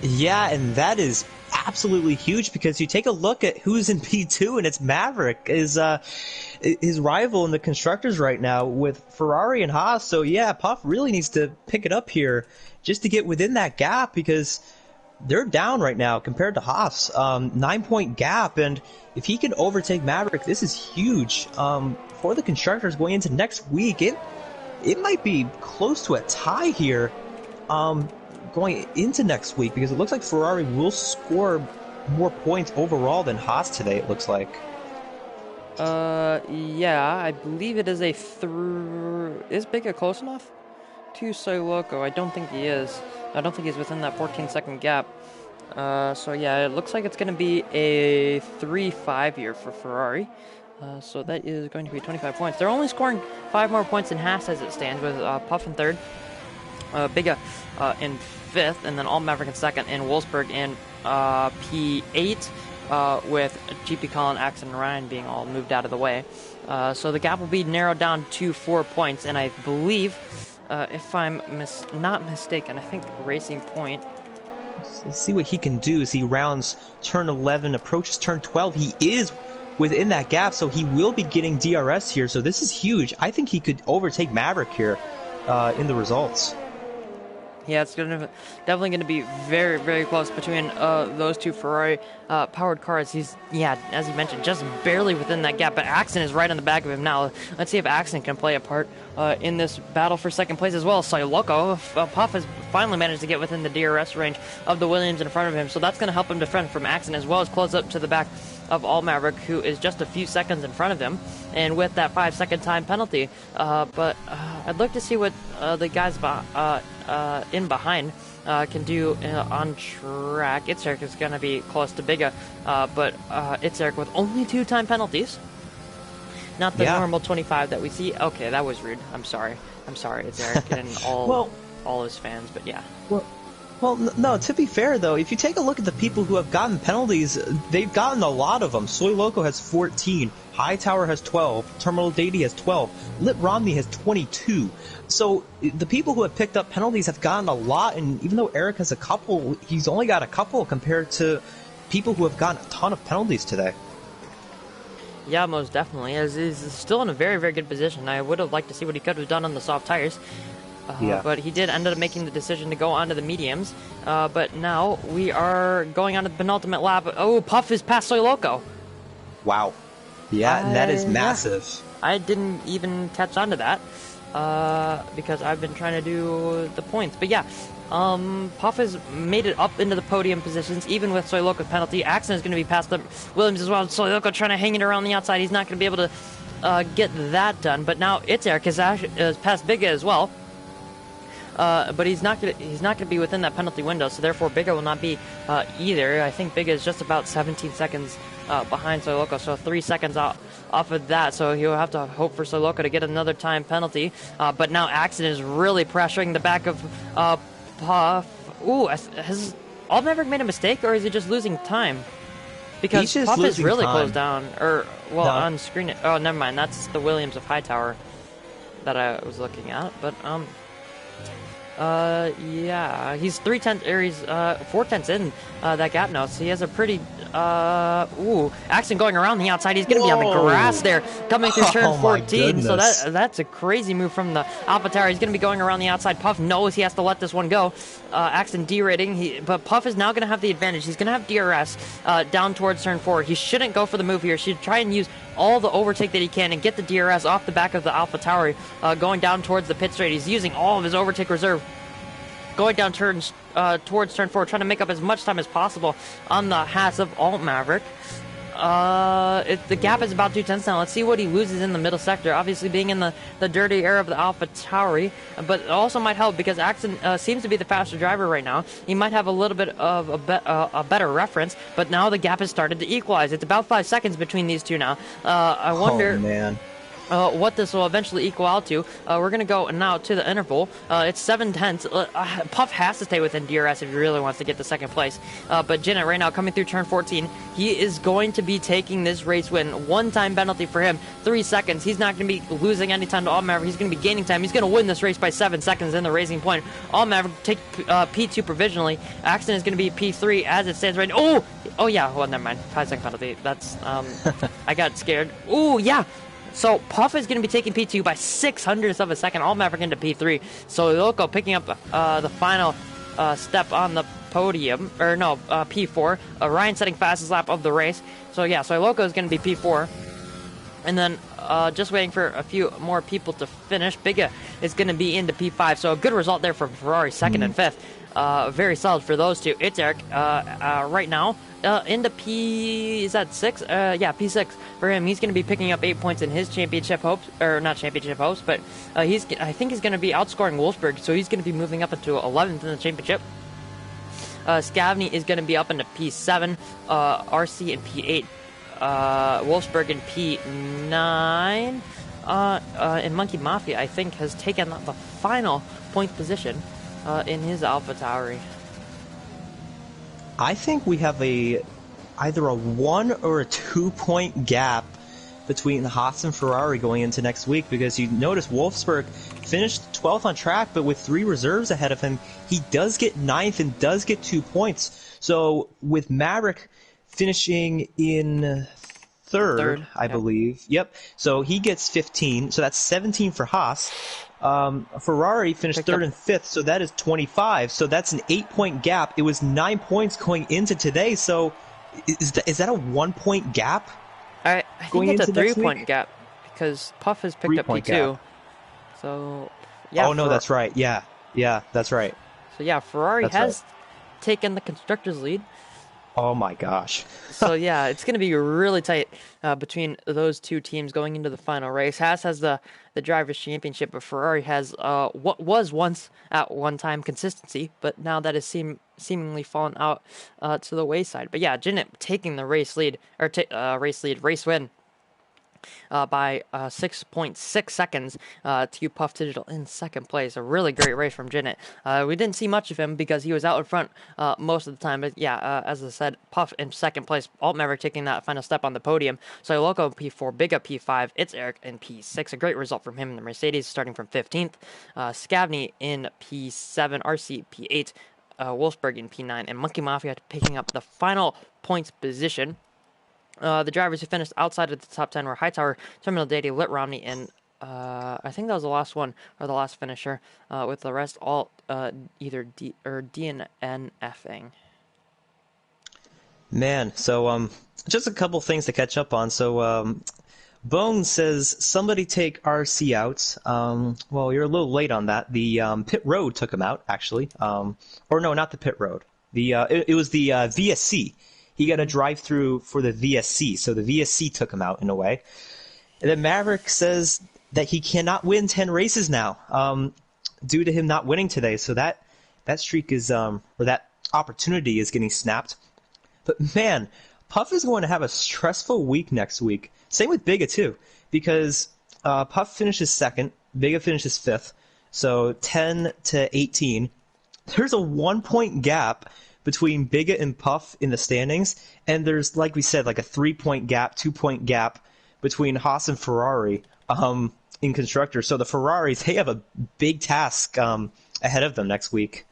Yeah, and that is absolutely huge because you take a look at who's in P2 and it's Maverick, his rival in the constructors right now with Ferrari and Haas. So yeah, Puff really needs to pick it up here just to get within that gap because they're down right now compared to Haas. 9-point gap, and if he can overtake Maverick, this is huge for the constructors going into next week. It might be close to a tie here. Going into next week because it looks like Ferrari will score more points overall than Haas today, it looks like. Yeah, I believe it is Is Biga close enough to Soy Loco? I don't think he is. I don't think he's within that 14-second gap. So yeah, it looks like it's going to be a 3-5 here for Ferrari. So that is going to be 25 points. They're only scoring 5 more points than Haas as it stands, with Puff in third, Biga in fifth, and then All Maverick in second, and Wolfsburg in P8, with GP Colin, Axon, and Ryan being all moved out of the way. So the gap will be narrowed down to 4 points, and I believe, if I'm not mistaken, I think Racing Point. Let's see what he can do as he rounds turn 11, approaches turn 12. He is within that gap, so he will be getting DRS here, so this is huge. I think he could overtake Maverick here in the results. Yeah, it's definitely going to be very, very close between those two Ferrari powered cars. He's, yeah, as you mentioned, just barely within that gap, but Axon is right on the back of him now. Let's see if Axon can play a part in this battle for second place as well. Soy Loco, Puff has finally managed to get within the DRS range of the Williams in front of him, so that's going to help him defend from Axon as well as close up to the back of All Maverick, who is just a few seconds in front of him, and with that 5-second time penalty. But I'd like to see what the guys in behind can do on track. Itzerk is going to be close to Biga, but Itzerk with only 2 time penalties. Not the normal 25 that we see. Okay, that was rude. I'm sorry, Itzerk, and all his fans, but yeah. Well, no, to be fair, though, if you take a look at the people who have gotten penalties, they've gotten a lot of them. Soy Loco has 14, Hightower has 12, Terminal Dady has 12, Lip Romney has 22. So the people who have picked up penalties have gotten a lot, and even though Eric has a couple, he's only got a couple compared to people who have gotten a ton of penalties today. Yeah, most definitely. He's still in a very, very good position. I would have liked to see what he could have done on the soft tires. But he did end up making the decision to go onto the mediums. But now we are going on to the penultimate lap. Oh, Puff is past Soy Loco. Wow. Yeah, and that is massive. I didn't even catch on to that because I've been trying to do the points. But yeah, Puff has made it up into the podium positions, even with Soy Loco's penalty. Axon is going to be past the Williams as well. Soy Loco trying to hang it around the outside. He's not going to be able to get that done. But now Itzerk is past Biga as well. But he's not gonna be within that penalty window, so therefore Biga will not be either. I think Biga is just about 17 seconds behind Soy Loco, so 3 seconds off of that. So he'll have to hope for Soy Loco to get another time penalty. But now Axon is really pressuring the back of Puff. Ooh, has All Maverick made a mistake, or is he just losing time? Because Puff is really closed down, on screen. Oh, never mind. That's the Williams of Hightower that I was looking at, but yeah, he's 4/10 in that gap now, so he has a pretty Axon going around the outside. He's gonna be on the grass there coming through turn 14, so that's a crazy move from the AlphaTauri. He's gonna be going around the outside. Puff knows he has to let this one go. Axon derating, but Puff is now gonna have the advantage. He's gonna have DRS down towards turn 4. He shouldn't go for the move here. He should try and use all the overtake that he can and get the DRS off the back of the AlphaTauri going down towards the pit straight. He's using all of his overtake reserve going down turns towards turn 4, trying to make up as much time as possible on the hats of Alt Maverick. The gap is about 2 tenths now. Let's see what he loses in the middle sector. Obviously, being in the dirty air of the Alpha Tauri, but it also might help because Axton seems to be the faster driver right now. He might have a little bit of a better reference, but now the gap has started to equalize. It's about 5 seconds between these two now. I wonder. Oh, man. What this will eventually equal out to. We're going to go now to the interval. It's 7 tenths. Puff has to stay within DRS if he really wants to get to second place. But Jinnit right now coming through turn 14. He is going to be taking this race win. One-time penalty for him, 3 seconds. He's not going to be losing any time to All Maverick. He's going to be gaining time. He's going to win this race by 7 seconds in the Racing Point. All Maverick take P2 provisionally. Axton is going to be P3 as it stands right now. Oh yeah, well, never mind. 5-second penalty. That's, I got scared. Oh, yeah. So Puff is going to be taking P2 by 600ths of a second. All Maverick into P3. So Loco picking up the final step on the podium. Or no, P4. Ryan setting fastest lap of the race. So yeah, so Loco is going to be P4. And then just waiting for a few more people to finish. Biga is going to be into P5. So a good result there for Ferrari, second and fifth. Very solid for those two. It's Eric right now. Into P, is that 6? Yeah, P6 for him. He's going to be picking up 8 points in his championship hopes, or not championship hopes, but I think he's going to be outscoring Wolfsburg, so he's going to be moving up into 11th in the championship. Scavney is going to be up into P7, RC in P8, Wolfsburg in P9, and Monkey Mafia, I think, has taken the final point position in his Alpha Tauri. I think we have either a 1 or a 2-point gap between Haas and Ferrari going into next week, because you notice Wolfsburg finished 12th on track, but with 3 reserves ahead of him, he does get 9th and does get 2 points. So with Maverick finishing in third, I believe. Yep. So he gets 15. So that's 17 for Haas. Ferrari finished third and fifth, so that is 25. So that's an 8-point gap. It was 9 points going into today. So is that a 1-point gap? I think it's a 3-point gap because Puff has picked up P2. Gap. So yeah. Oh no, that's right. Yeah, that's right. So yeah, Ferrari has taken the constructors' lead. Oh my gosh. So yeah, it's going to be really tight between those two teams going into the final race. Haas has the Drivers' Championship, but Ferrari has what was once at one time consistency, but now that has seemingly fallen out to the wayside. But yeah, Jinnit taking the race lead, or race win. By 6.6 seconds to Puff Digital in second place. A really great race from Jinnit. We didn't see much of him because he was out in front most of the time. But yeah, as I said, Puff in second place. Alt Maverick taking that final step on the podium. So Loco P4, Big Up P5. It's Eric in P6. A great result from him in the Mercedes, starting from 15th. Scavney in P7, RC P8, Wolfsburg in P9, and Monkey Mafia picking up the final points position. The drivers who finished outside of the top 10 were Hightower, Terminal Deity, Lit Romney, and I think that was the last one, or the last finisher, with the rest all either D or DNFing. Man, so just a couple things to catch up on. So Bone says, somebody take RC out. Well, you're a little late on that. The pit road took him out, actually. Or no, not the pit road. It was the VSC. He got a drive-through for the VSC, so the VSC took him out in a way. And then Maverick says that he cannot win 10 races now due to him not winning today. So that streak is, or that opportunity is getting snapped. But man, Puff is going to have a stressful week next week. Same with Biga too, because Puff finishes second, Biga finishes fifth, so 10 to 18. There's a 1-point gap between Biga and Puff in the standings, and there's, like we said, like a 3-point gap, 2-point gap between Haas and Ferrari in constructors. So the Ferraris, they have a big task ahead of them next week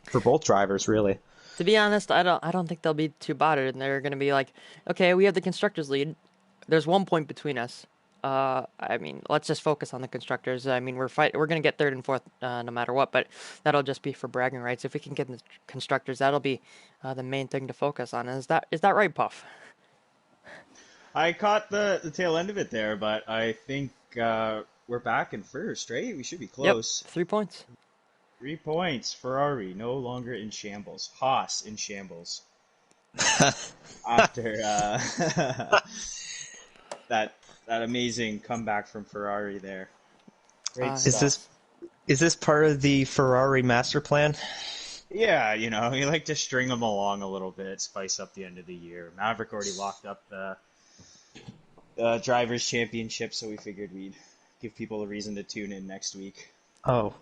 for both drivers, really. To be honest, I don't think they'll be too bothered, and they're going to be like, okay, we have the constructors lead. There's 1 point between us. I mean, let's just focus on the constructors. I mean, we're going to get third and fourth no matter what, but that'll just be for bragging rights. If we can get the constructors, that'll be the main thing to focus on. Is that right, Puff? I caught the tail end of it there, but I think we're back in first, right? We should be close. Yep, 3 points. 3 points. Ferrari no longer in shambles. Haas in shambles. after that amazing comeback from Ferrari there. Great Is stuff. this part of the Ferrari master plan? Yeah, you know, you like to string them along a little bit, spice up the end of the year. Maverick already locked up the Drivers' Championship, so we figured we'd give people a reason to tune in next week. Oh,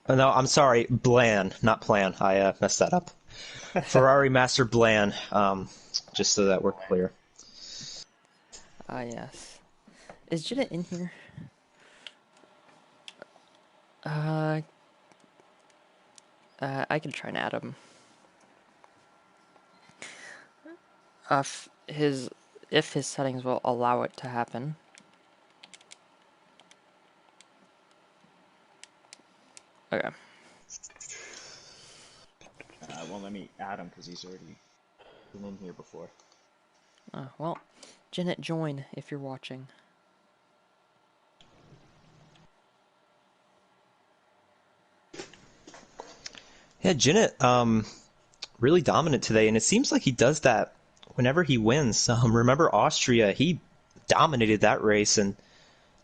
no, I'm sorry, Blan, not plan. I messed that up. Ferrari Master Blan, just so that we're clear. Yes. Is Jenna in here? I can try and add him. If his settings will allow it to happen. Okay. Won't let me add him because he's already been in here before. Well, Janet, join if you're watching. Yeah, Jinnit, really dominant today, and it seems like he does that whenever he wins. Remember Austria, he dominated that race, and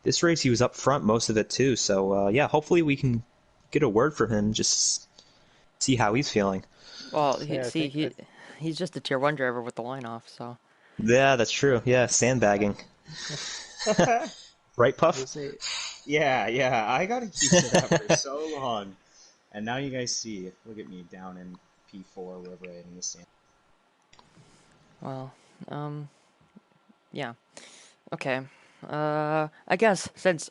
this race he was up front most of it too. So yeah, hopefully we can get a word from him, just see how he's feeling. Well, he's just a tier 1 driver with the line off, so. Yeah, that's true. Yeah, sandbagging. Right, Puff? Yeah, I got accused of that for so long. And now you guys see, look at me down in P4, wherever I am in the stand. Well, yeah. Okay. I guess since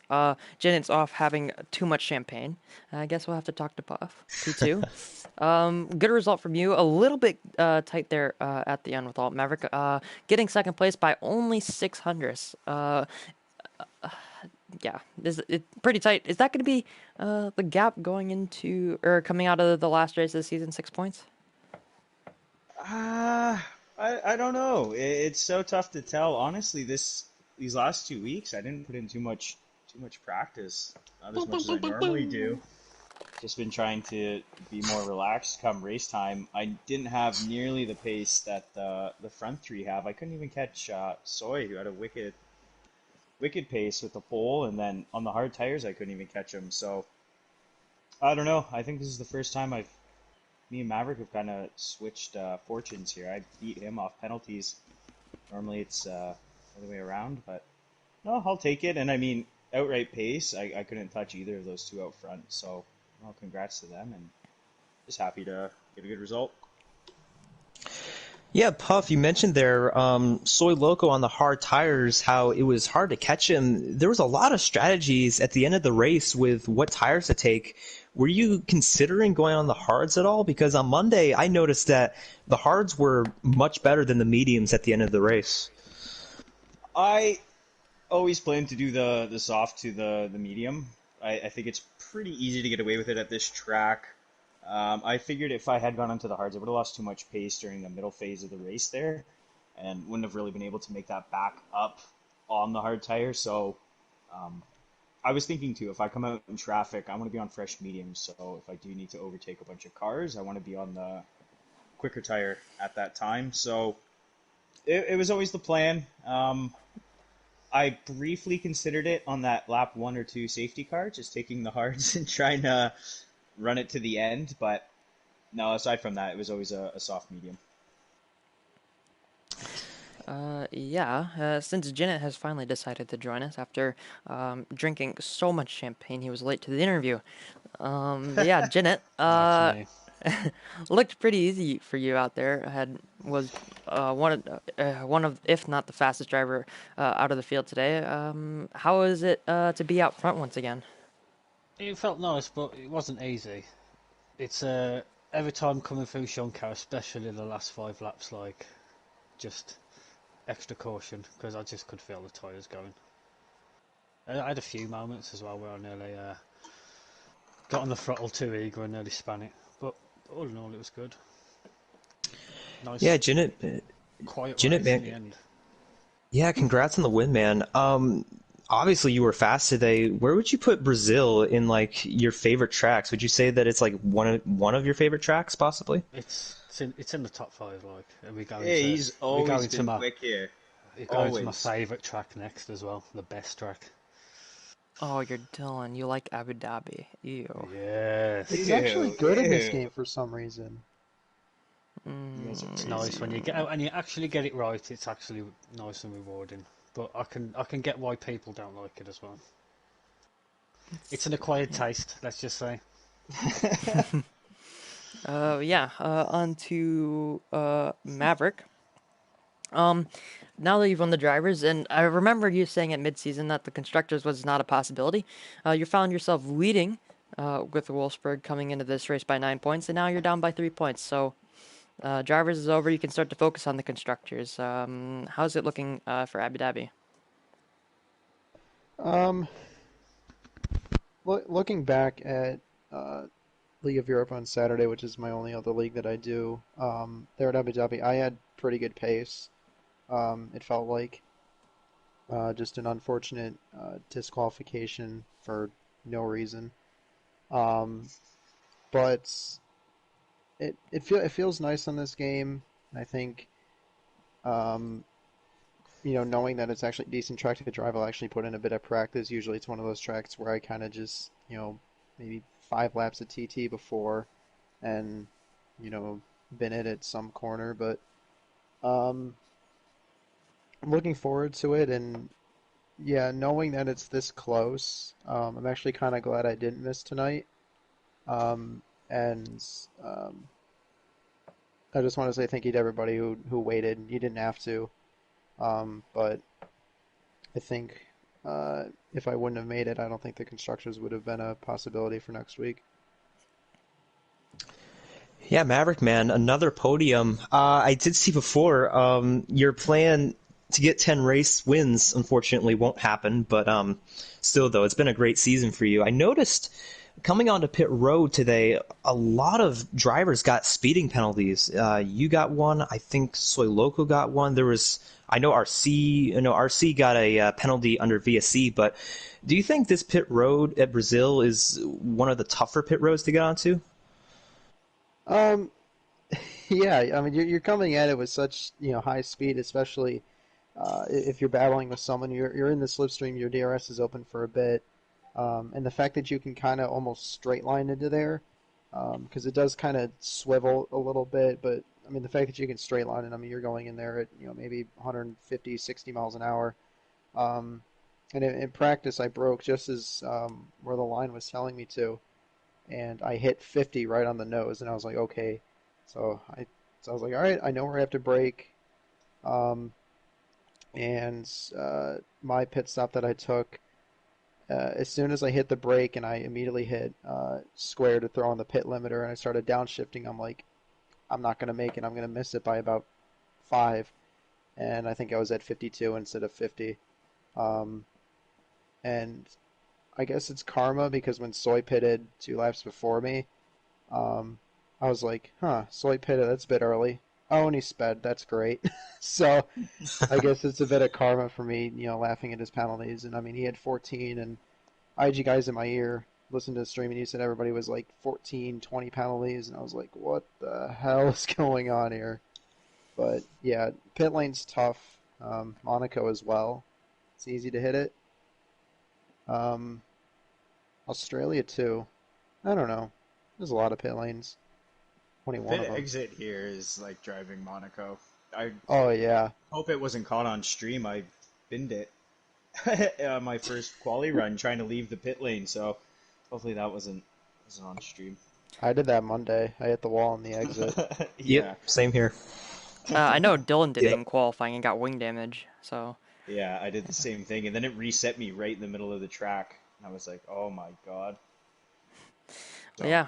Janet's off having too much champagne, I guess we'll have to talk to Puff. P2. Good result from you. A little bit tight there at the end with Alt Maverick. Getting second place by only 600ths. Yeah, it's pretty tight. Is that going to be the gap going into or coming out of the last race of the season? 6 points? I don't know. It's so tough to tell. Honestly, these last 2 weeks, I didn't put in too much practice. Not as much as I normally do. Just been trying to be more relaxed come race time. I didn't have nearly the pace that the front three have. I couldn't even catch Soy, who had a wicked pace with the pole, and then on the hard tires, I couldn't even catch him. So I don't know. I think this is the first time me and Maverick have kind of switched fortunes here. I beat him off penalties. Normally it's the other way around, but no, I'll take it. And I mean, outright pace, I couldn't touch either of those two out front. So, well, congrats to them, and just happy to get a good result. Yeah, Puff, you mentioned there Soy Loco on the hard tires, how it was hard to catch him. There was a lot of strategies at the end of the race with what tires to take. Were you considering going on the hards at all? Because on Monday, I noticed that the hards were much better than the mediums at the end of the race. I always plan to do the soft to the medium. I think it's pretty easy to get away with it at this track. I figured if I had gone onto the hards, I would have lost too much pace during the middle phase of the race there, and wouldn't have really been able to make that back up on the hard tire. So I was thinking too, if I come out in traffic, I want to be on fresh mediums. So if I do need to overtake a bunch of cars, I want to be on the quicker tire at that time. So it was always the plan. I briefly considered it on that lap 1 or 2 safety car, just taking the hards and trying to run it to the end, but no, aside from that, it was always a soft medium. Since Janet has finally decided to join us after drinking so much champagne he was late to the interview. Janet, looked pretty easy for you out there. Was one of, if not the fastest driver out of the field today. How is it to be out front once again? It felt nice, but it wasn't easy. It's every time coming through Shonka, especially the last 5 laps, like just extra caution because I just could feel the tyres going. I had a few moments as well where I nearly got on the throttle too eager and nearly span it, but all in all, it was good. Nice. Yeah, Janet. Quiet race in the end. Yeah, congrats on the win, man. Obviously you were fast today. Where would you put Brazil in like your favorite tracks? Would you say that it's like one of your favorite tracks, possibly? It's It's in the top 5, like, and Yeah, he's always been my quick here. my Always. favourite track next as well, the best track. Oh, you're Dylan. You like Abu Dhabi. Ew. Yes. He's actually Ew, good in this ew. game for some reason. You guys are It's crazy. nice when you get out and you actually get it right. It's actually nice and rewarding. But I can get why people don't like it as well. It's an acquired taste, let's just say. Yeah. On to Maverick. Now that you've won the drivers, and I remember you saying at midseason that the constructors was not a possibility. You found yourself leading with Wolfsburg coming into this race by 9 points, and now you're down by 3 points. So drivers is over. You can start to focus on the constructors. How's it looking for Abu Dhabi? Um, looking back at League of Europe on Saturday, which is my only other league that I do, there at Abu Dhabi, I had pretty good pace. It felt like just an unfortunate disqualification for no reason. Um, but it feels nice on this game. I think knowing that it's actually a decent track to drive, I'll actually put in a bit of practice. Usually, it's one of those tracks where I kind of just maybe 5 laps of TT before, and bin it at some corner. But um, I'm looking forward to it, and yeah, knowing that it's this close, I'm actually kind of glad I didn't miss tonight. And I just want to say thank you to everybody who waited. You didn't have to, but I think if I wouldn't have made it, I don't think the constructors would have been a possibility for next week. Yeah, Maverick man, another podium. I did see before your plan to get 10 race wins unfortunately won't happen, but still though, it's been a great season for you. I noticed coming onto pit road today, a lot of drivers got speeding penalties. You got one, I think Soy Loco got one. I know RC got a penalty under VSC, but do you think this pit road at Brazil is one of the tougher pit roads to get onto? Um, yeah, I mean you're coming at it with such high speed, especially if you're battling with someone. You're in the slipstream. Your DRS is open for a bit, and the fact that you can kind of almost straight line into there, because it does kind of swivel a little bit. But I mean the fact that you can straight line it, I mean you're going in there at maybe 150, 60 miles an hour. Um, and in practice, I broke just as where the line was telling me to, and I hit 50 right on the nose, and I was like, okay. So I was like, all right, I know where I have to brake. Um, and my pit stop that I took, as soon as I hit the brake and I immediately hit square to throw on the pit limiter, and I started downshifting, I'm like, I'm not going to make it. I'm going to miss it by about 5. And I think I was at 52 instead of 50. Um, and I guess it's karma because when Soy pitted 2 laps before me, um, I was like, huh, Soy pitted, that's a bit early. Oh, and he sped, that's great. So I guess it's a bit of karma for me, laughing at his penalties. And I mean, he had 14, and I had you guys in my ear listen to the stream, and you said everybody was like 14, 20 penalties, and I was like, what the hell is going on here? But yeah, pit lane's tough. Monaco as well. It's easy to hit it. Um, Australia too. I don't know. There's a lot of pit lanes. 21 Pit of them. exit here is like driving Monaco. I Oh yeah. hope it wasn't caught on stream. I binned it my first quali run trying to leave the pit lane, so hopefully that wasn't on stream. I did that Monday. I hit the wall on the exit. Yeah, Yep, same here. I know Dylan did it Yep. in qualifying and got wing damage. So yeah, I did the same thing, and then it reset me right in the middle of the track. And I was like, oh my god. So, yeah,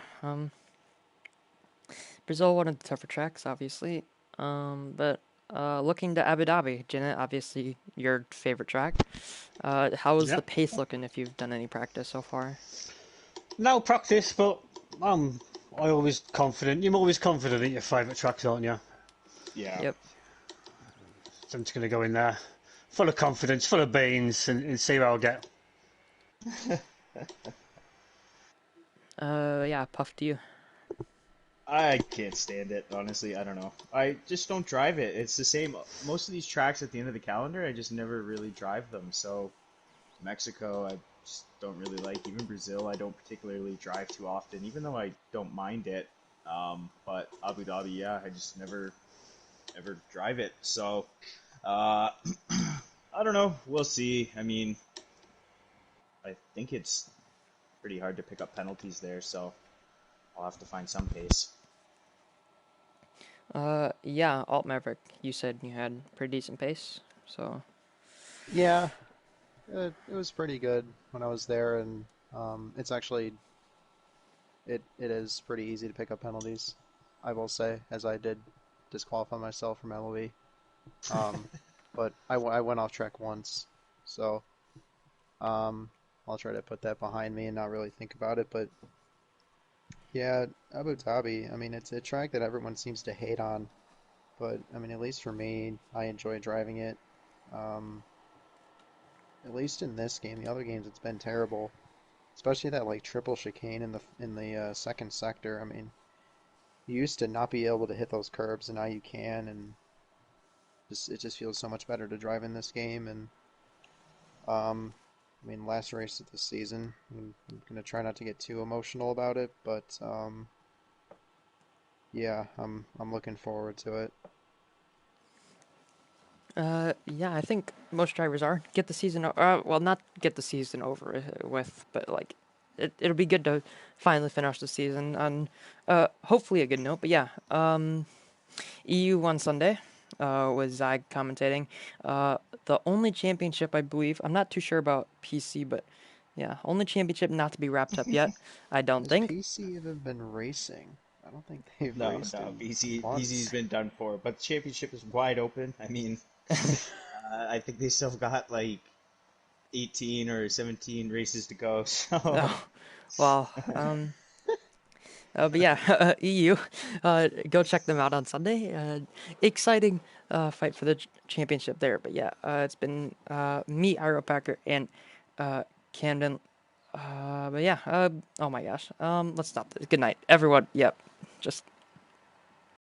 Brazil, one of the tougher tracks, obviously. But looking to Abu Dhabi, Janet, obviously your favorite track. How is the Yep. pace looking if you've done any practice so far? No practice, but I always confident. You're always confident in your favourite tracks, aren't you? yeah. Yep. So I'm just going to go in there, full of confidence, full of beans, and see how I get. Yeah, puff to you. I can't stand it, honestly. I don't know. I just don't drive it. It's the same. Most of these tracks at the end of the calendar, I just never really drive them. So Mexico, I just don't really like. Even Brazil, I don't particularly drive too often, even though I don't mind it. But Abu Dhabi, yeah, I just never ever drive it. So uh, I don't know. We'll see. I mean, I think it's pretty hard to pick up penalties there, so I'll have to find some pace. Yeah, Alt Maverick, you said you had pretty decent pace, so Yeah, it was pretty good when I was there, and it's actually it is pretty easy to pick up penalties. I will say, as I did disqualify myself from LOE. Um, but I went off track once, so um, I'll try to put that behind me and not really think about it. But yeah, Abu Dhabi, I mean, it's a track that everyone seems to hate on, but I mean, at least for me, I enjoy driving it. Um, at least in this game, the other games it's been terrible, especially that like triple chicane in the second sector. I mean, you used to not be able to hit those curbs, and now you can, and just it just feels so much better to drive in this game. And I mean, last race of the season. I'm gonna try not to get too emotional about it, but yeah, I'm looking forward to it. yeah, I think most drivers are get the season. Well, not get the season over with, but like it'll be good to finally finish the season on hopefully a good note. But yeah, EU on Sunday with Zag commentating. The only championship I believe, I'm not too sure about PC, but yeah, only championship not to be wrapped up yet. I don't Has think. PC even been racing? I don't think they've No, raced no, in BC's months. been done for, but the championship is wide open. I mean, I think they still got like 18 or 17 races to go. So Oh, well, but yeah, EU, go check them out on Sunday. Exciting fight for the championship there. But yeah, it's been me, Iro Packer, and Camden. But yeah, oh my gosh. Let's stop this. Good night, everyone. Yep, just